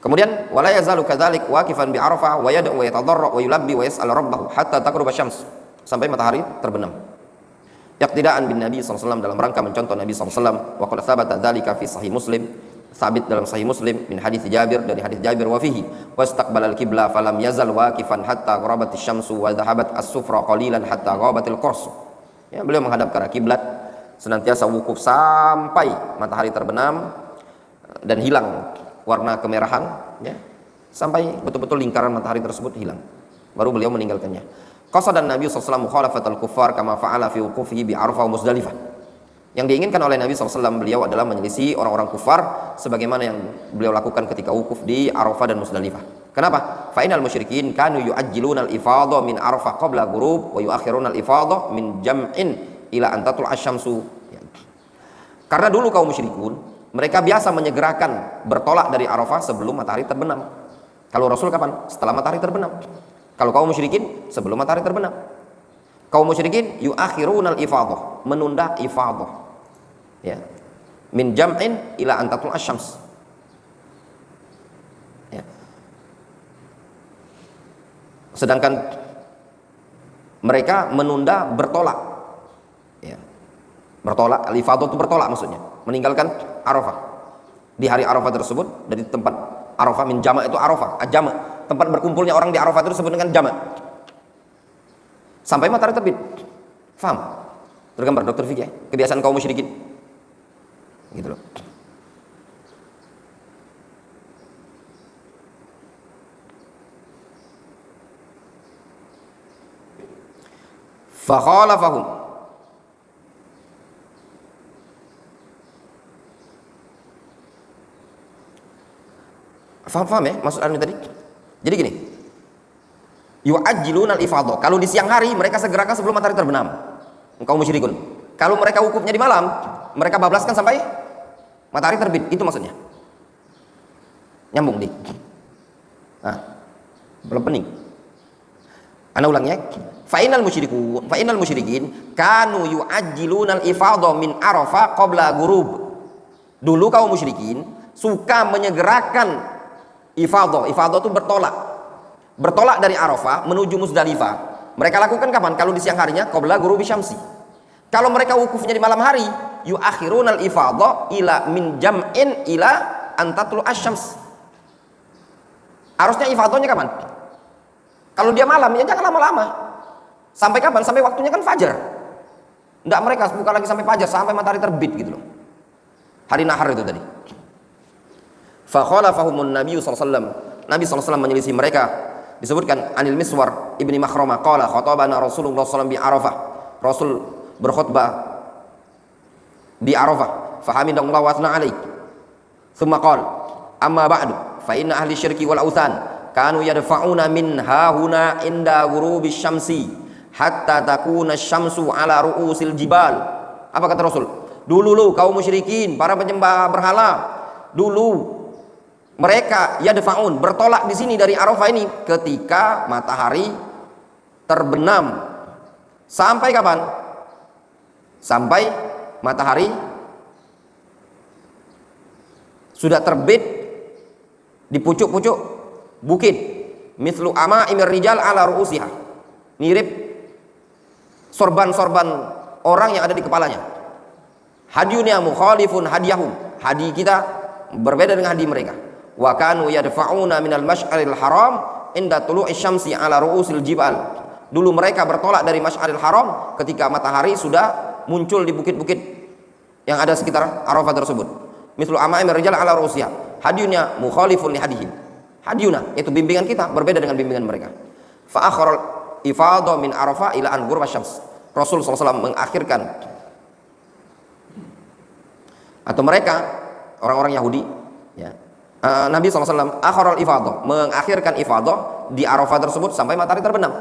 Kemudian wala yazalu kadzalik waqifan bi Arafah wa yad'u wa yatadarra wa yulabbi wa yas'al rabbahu hatta taghruba syams, sampai matahari terbenam. Iqtidaan bin Nabi sallallahu alaihi wasallam, dalam rangka mencontoh Nabi sallallahu alaihi wasallam. Wa qad tsabata dzalika fi sahih Muslim, sabit dalam sahih Muslim min hadits Jabir, dari hadits Jabir, wa fihi wastaqbalal qibla falam yazal waqifan hatta gharabatis syamsu wa dhahabat as-sufra qalilan hatta ghabatil qurs. Ya, beliau menghadap ke arah kiblat, senantiasa wukuf sampai matahari terbenam dan hilang warna kemerahan, ya, sampai betul-betul lingkaran matahari tersebut hilang, baru beliau meninggalkannya. Qasada Nabi sallallahu alaihi wasallam mukhalafatal kuffar kama fa'ala fi wuqufihi bi Arafah wa Muzdalifah. Yang diinginkan oleh Nabi SAW, beliau adalah menyelisih orang-orang kufar sebagaimana yang beliau lakukan ketika wukuf di Arafah dan Muzdalifah. Kenapa? Fa'inal musyrikin kanu yu'ajjiluna al-ifadha min Arafah qabla ghurub wa yu'akhiruna al-ifadha min jam'in ila an tatlu'a asy-syamsu. Karena dulu kaum musyrikun, mereka biasa menyegerakan bertolak dari Arafah sebelum matahari terbenam. Kalau Rasul kapan? Setelah matahari terbenam. Kalau kaum musyrikin sebelum matahari terbenam. Kaum musyrikin yu'akhiruna al-ifadha, menunda ifadha. Ya. Min jam'in ila an tatlu'a asy-syams. Ya. Sedangkan mereka menunda bertolak. Ya. Bertolak, al-ifadha itu bertolak maksudnya, meninggalkan Arafah. Di hari Arafah tersebut, dari tempat Arafah, min jama' itu Arafah, ajama, tempat berkumpulnya orang di Arafah itu disebut dengan jama'. Sampai matahari terbit. Faham? Tergambar dokter fikih, kebiasaan kaum musyrikin. Gitu loh. Fa khalafahum. Faham ya maksud anu tadi? Jadi gini, yu'ajjiluna al-ifadha. Kalau di siang hari mereka segerakan sebelum matahari terbenam. Kaum musyrikun. Kalau mereka wukufnya di malam, mereka bablaskan sampai matahari terbit. Itu maksudnya. Nyambung dik. Nah, belum pening. Ana ulangnya. Fa'inal musyrikin kanu yu'ajjiluna al-ifadha min Arafah qabla ghurub. Dulu kaum musyrikin suka menyegerakan ifadha. Ifadha itu bertolak. Bertolak dari Arafah menuju Muzdalifah. Mereka lakukan kapan? Kalau di siang harinya qabla ghurubi syamsi. Kalau mereka wukufnya di malam hari, yu'akhiruna al-ifadha ila min jam'in ila an tatlu asy-syams. Harusnya ifadhanya kapan? Kalau dia malam, ya jangan lama-lama. Sampai kapan? Sampai waktunya kan fajar. Enggak, mereka bukan lagi sampai fajar, sampai matahari terbit gitu loh. hari nahar itu tadi. Fa khalafahumun Nabi sallallahu alaihi wasallam. Nabi sallallahu alaihi wasallam menyelisih mereka. Disebutkan Anil Miswar ibni Makhrama qala khatabana Rasulullah sallallahu alaihi wasallam bi Arafah. Rasul berkhutbah di Arafah. Fa hamidallahu wa athna alaihi. Tsumma qala amma ba'du fa inna ahli syirki wal authan kanu yadfa'una min hahuna inda ghurubi syamsi hatta takuna syamsu ala ru'usil jibal. Apa kata Rasul? Dulu kaum musyrikin, para penyembah berhala, dulu mereka yadfa'un, bertolak di sini dari Arafah ini ketika matahari terbenam. Sampai kapan? Sampai matahari sudah terbit di pucuk-pucuk bukit. Mithlu ama'imir rijal ala ru'usiha. Mirip sorban-sorban orang yang ada di kepalanya. Hadiyuna mukhalifun hadiyahum. Hadi kita berbeda dengan hadi mereka. Wa kanu yadfa'una minal masy'aril haram inda tulu'i syamsi ala ru'usil jibal. Dulu mereka bertolak dari Masy'aril Haram ketika matahari sudah muncul di bukit-bukit yang ada sekitar Arafah tersebut. Mithlu ama'imir rijal ala ru'usiha. Hadiyuna mukhalifun li hadihim. Hadiyuna itu bimbingan kita berbeda dengan bimbingan mereka. Fa akharal ifadha min Arafah ila an ghurba syams. Rasul sallallahu alaihi wasallam mengakhirkan, atau mereka orang-orang Yahudi ya, Nabi SAW akharal ifadah, mengakhirkan ifadah di Arafah tersebut sampai matahari terbenam.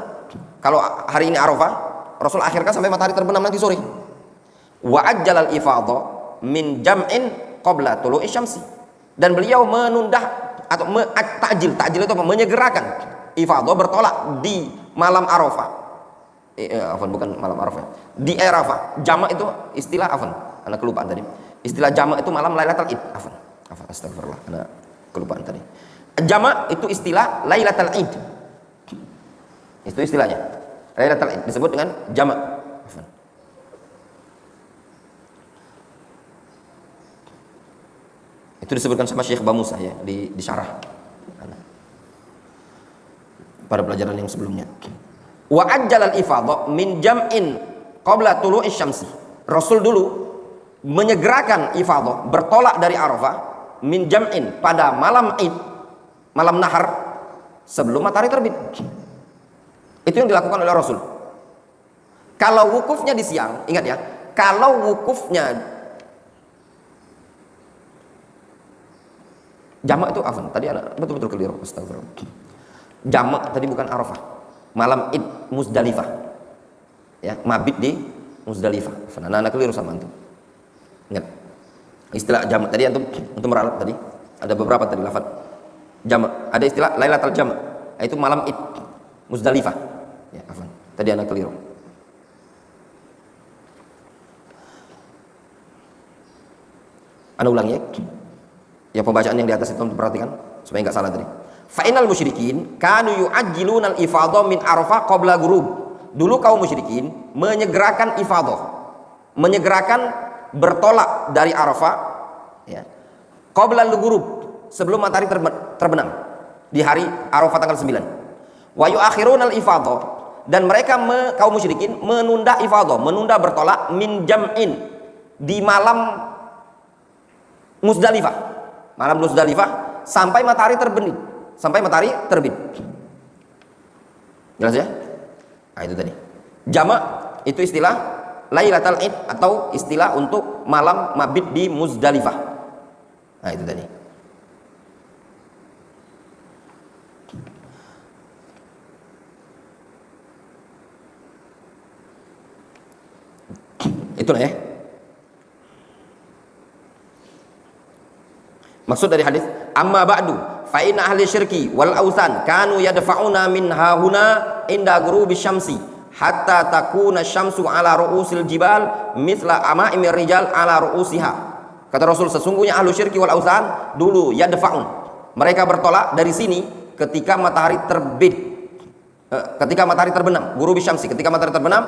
Kalau hari ini Arafah, Rasul akhirkan sampai matahari terbenam nanti sore. Wa ajjalal ifadah min jam'in qabla tulu'i syamsi. Dan beliau menunda atau ta'jil itu apa? Menyegerakan ifadah, bertolak di malam Arafah. Bukan malam Arafah. Di Arafah. Jama' itu istilah anak kelupaan tadi. Istilah jama' itu malam Lailatul Id. Astagfirullah. Anak kelupaan tadi. Jama' itu istilah Lailatul Id. Itu istilahnya. Lailatul Id disebut dengan jama'. Itu disebutkan sama Syekh Bamusa ya di syarah pada pelajaran yang sebelumnya. Wa ajjalal ifadha min jam'in qabla tulu'i syamsi. Rasul dulu menyegerakan ifadah, bertolak dari Arafah min jam'in pada malam Id, malam nahar sebelum matahari terbit. Itu yang dilakukan oleh Rasul. Kalau wukufnya di siang, ingat ya, kalau wukufnya jamak itu tadi anak betul-betul keliru, astagfirullah. Jamak tadi bukan Arafah, malam Id Muzdalifah. Ya, mabit di Muzdalifah. Anak-anak keliru sama antum. Ingat istilah jamak tadi antum meralat tadi ada beberapa tadi lafaz jamak, ada istilah Lailatul Jamak, itu malam Id Muzdalifah ya. Tadi anak keliru. Anda ulang ya pembacaan yang di atas itu perhatikan supaya enggak salah tadi. Fa'inal musyrikin kanu yu'ajjiluna al-ifadha min Arafah qabla ghurub. Dulu kaum musyrikin menyegerakan ifadah, menyegerakan bertolak dari Arafah ya, qabla al-ghurub, sebelum matahari terbenam di hari Arafah tanggal 9. Wa yu'akhiruna al-ifadah, dan mereka kaum musyrikin menunda ifadah, menunda bertolak min jam'in di malam Muzdalifah. Malam Muzdalifah sampai matahari terbit. Sampai matahari terbit. Jelas ya? Nah, itu tadi. Jamak itu istilah Lailatul Id atau istilah untuk malam mabit di Muzdalifah. Nah, itu tadi. Itulah ya. Maksud dari hadis, amma ba'du fa inna ahli syirki wal authan kanu yadfa'una min hahuna inda ghurubi syamsi hatta takuna syamsu ala ru'usil jibal mithla ama'imir rijal ala ru'usiha. Kata Rasul, sesungguhnya ahli syirki wal authan dulu yadfa'un, mereka bertolak dari sini ketika matahari terbit, ketika matahari terbenam, ghurubi syamsi, ketika matahari terbenam,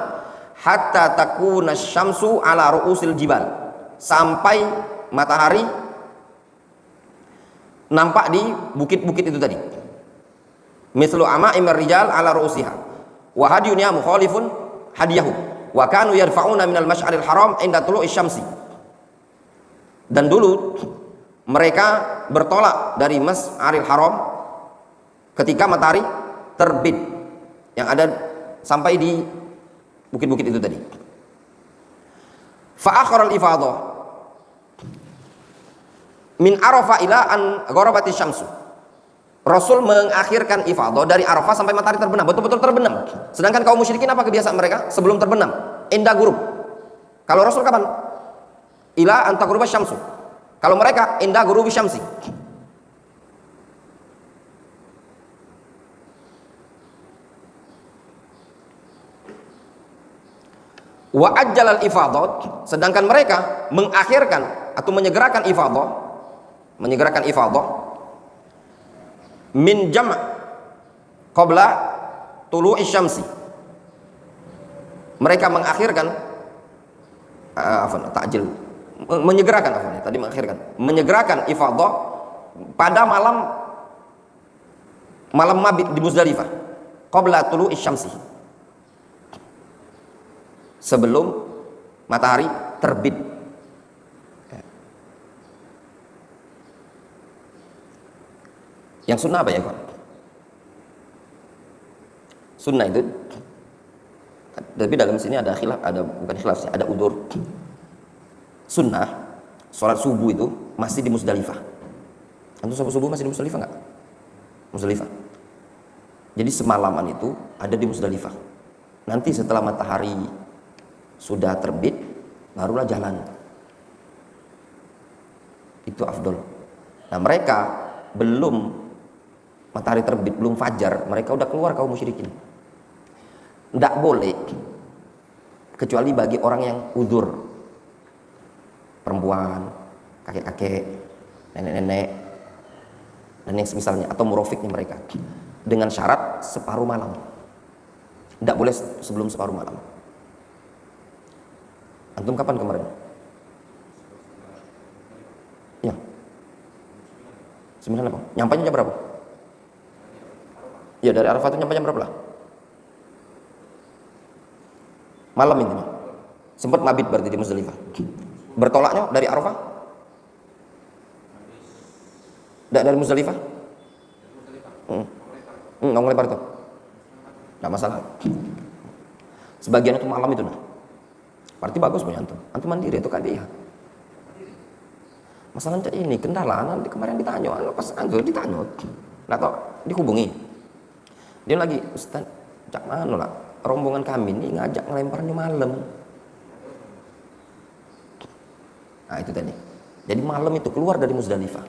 hatta takuna syamsu ala ru'usil jibal, sampai matahari nampak di bukit-bukit itu tadi. Mislu ama'imir rijal ala ru'usiha wa hadiyuna mukhalifun hadiyahu wa kanu yarfa'una minal masy'aril haram inda tulu'i syamsi. Dan dulu mereka bertolak dari Mas'aril Haram ketika matahari terbit, yang ada sampai di bukit-bukit itu tadi. Fa'akhara al-ifadhah min Arafah ila an gharabati syamsu. Rasul mengakhirkan ifadhah dari Arafah sampai matahari terbenam, betul-betul terbenam. Sedangkan kaum musyrikin apa kebiasaan mereka sebelum terbenam? Indah gurub. Kalau Rasul kapan? Ila an tagruba syamsu. Kalau mereka indah gurubi syamsi. Wa ajjalal ifadhat, sedangkan mereka mengakhirkan atau menyegerakan ifadhah min jam' qabla tulu'i syamsi. Mereka mengakhirkan menyegerakan ifadhah pada malam mabit di Muzdalifah qabla tulu'i syamsi, sebelum matahari terbit. Yang sunnah apa ya, kawan? Sunnah itu, tapi dalam sini ada khilaf, bukan khilaf sih, ada udur. Sunnah sholat subuh itu masih di Muzdalifah. Antum sholat subuh masih di Muzdalifah nggak? Muzdalifah. Jadi semalaman itu ada di Muzdalifah. Nanti setelah matahari sudah terbit, barulah jalan. Itu afdol. Nah, mereka belum matahari terbit, belum fajar, mereka udah keluar kaum musyrikin. Tidak boleh kecuali bagi orang yang udzur, perempuan, kakek-kakek, nenek-nenek, dan yang semisalnya, atau murofiknya mereka, dengan syarat separuh malam. Tidak boleh sebelum separuh malam. Antum kapan kemarin? Ya, 9 apa? Nyampainya jam berapa? Ya, dari Arafah itu nyampe jam berapa lah? Malam ini. Sempat mabit berarti di Muzdalifah. Bertolaknya dari Arafah? Dari Muzdalifah? Nggak lebar itu. Nggak masalah. Sebagian itu malam itu nah. Berarti bagus punya antum. Antum mandiri itu kan dia. Masalahnya ini kendala. Nanti kemarin ditanya, pas antum ditanya, atau dihubungi. Dia lagi, Ustaz, cak mana lah? Rombongan kami ini ngajak ngelemparnya malam. Nah itu tadi. Jadi malam itu keluar dari Muzdalifah.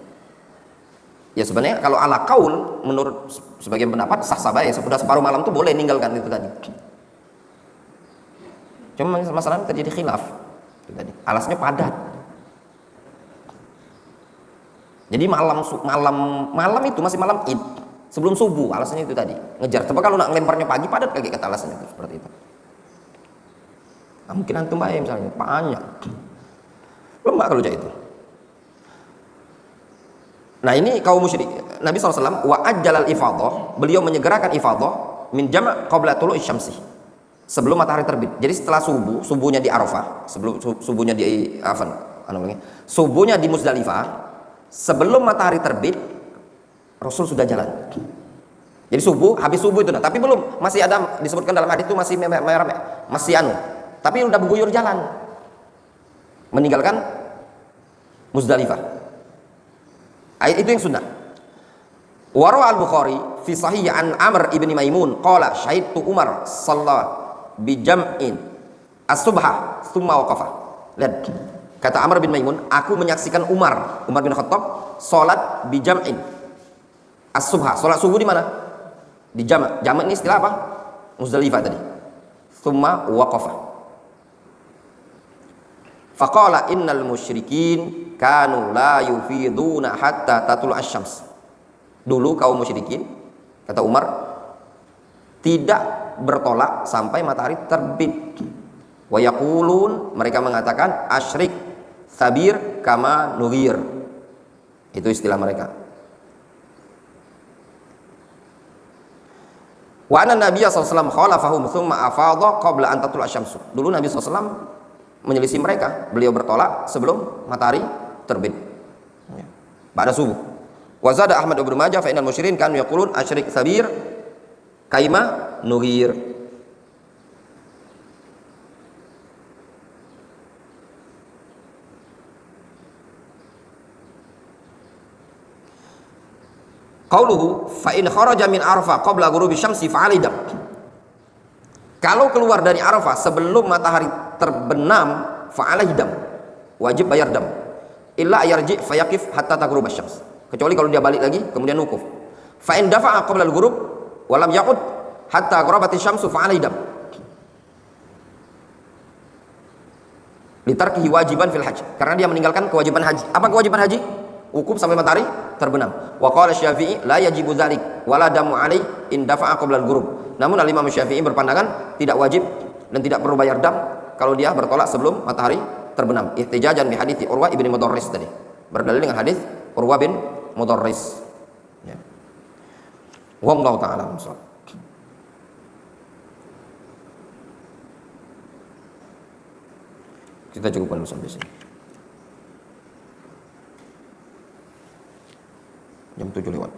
Ya sebenarnya kalau ala kaul, menurut sebagian pendapat sah-sah ya, sudah separuh malam itu boleh ninggalkan itu tadi. Cuma masalahnya terjadi khilaf. Itu tadi. Alasnya padat. Jadi malam itu masih malam Id, sebelum subuh, alasannya itu tadi ngejar. Coba kalau nak lemparnya pagi padat kayak kata alasannya itu seperti itu. Nah, mungkin antum bayar misalnya banyak lembak kalau itu. Nah ini kaum musyrik. Nabi SAW wa ajjalal ifadhah, beliau menyegerakan ifadhah min jam' qabla tulu'i syamsi, sebelum matahari terbit. Jadi setelah subuhnya di Arafah, sebelum subuhnya di subuhnya di Muzdalifah, sebelum matahari terbit Rasul sudah jalan. Jadi habis subuh itu nah, tapi belum, masih ada disebutkan dalam hadis itu masih merah, masih tapi udah berguyur jalan meninggalkan Muzdalifah. Ayat itu yang sunnah. Warawa al-Bukhari fi sahih an Amr ibn Maimun qala syahidtu Umar sallallahu bi jam'in as-subha thumma waqafa. Lihat kata Amr bin Maimun, aku menyaksikan Umar bin Khattab salat bi jam'in as-subha. Salat subuh di mana? Di jama'. Jama' ini istilah apa? Muzdalifah tadi. Thumma waqafa. Faqala innal musyrikin kanu la yufiduna hatta tatul asyams. Dulu kaum musyrikin, kata Umar, tidak bertolak sampai matahari terbit. Wa yaqulun, mereka mengatakan asyrik sabir kama nughir. Itu istilah mereka. Wa anna nabiyya sallallahu alaihi wasallam khalafahum thumma afadha qabla an tatul asyams. Dulu Nabi sallallahu alaihi wasallam menyelisih mereka, beliau bertolak sebelum matahari terbit. Ya. Ba'da subuh. Wa zada Ahmad ibn Majah fa innal musyrikin kanu yaqulun asyrik sabir kaima nughir. Qauluhu fa in kharaja min Arafah qabla ghurubi syamsi fa alidam. Kalau keluar dari Arafah sebelum matahari terbenam fa alaidam. Wajib bayar dam. Illa yarji fa yaqif hatta taghrub asy-syams. Kecuali kalau dia balik lagi kemudian wukuf. Fa in dafa'a qabla al-ghurub wa lam yaqud hatta gharabat asy-syamsu fa alaidam. Litarkihi wajiban fil haji. Karena dia meninggalkan kewajiban haji. Apa kewajiban haji? Wukuf sampai matahari terbenam. Wa qala Syafi'i la yajibu dzalik wala damu alai in dafa'a qabla al-ghurub. Namun Al-Imam Syafi'i berpandangan tidak wajib dan tidak perlu bayar dam kalau dia bertolak sebelum matahari terbenam. Ihtijajan bi hadits Urwah ibn Mudarris tadi. Berdalil dengan hadis Urwah bin Mudarris. Ya. Wallahu ta'ala a'lam. Kita cukupkan sampai sini. Jam 7 lewat.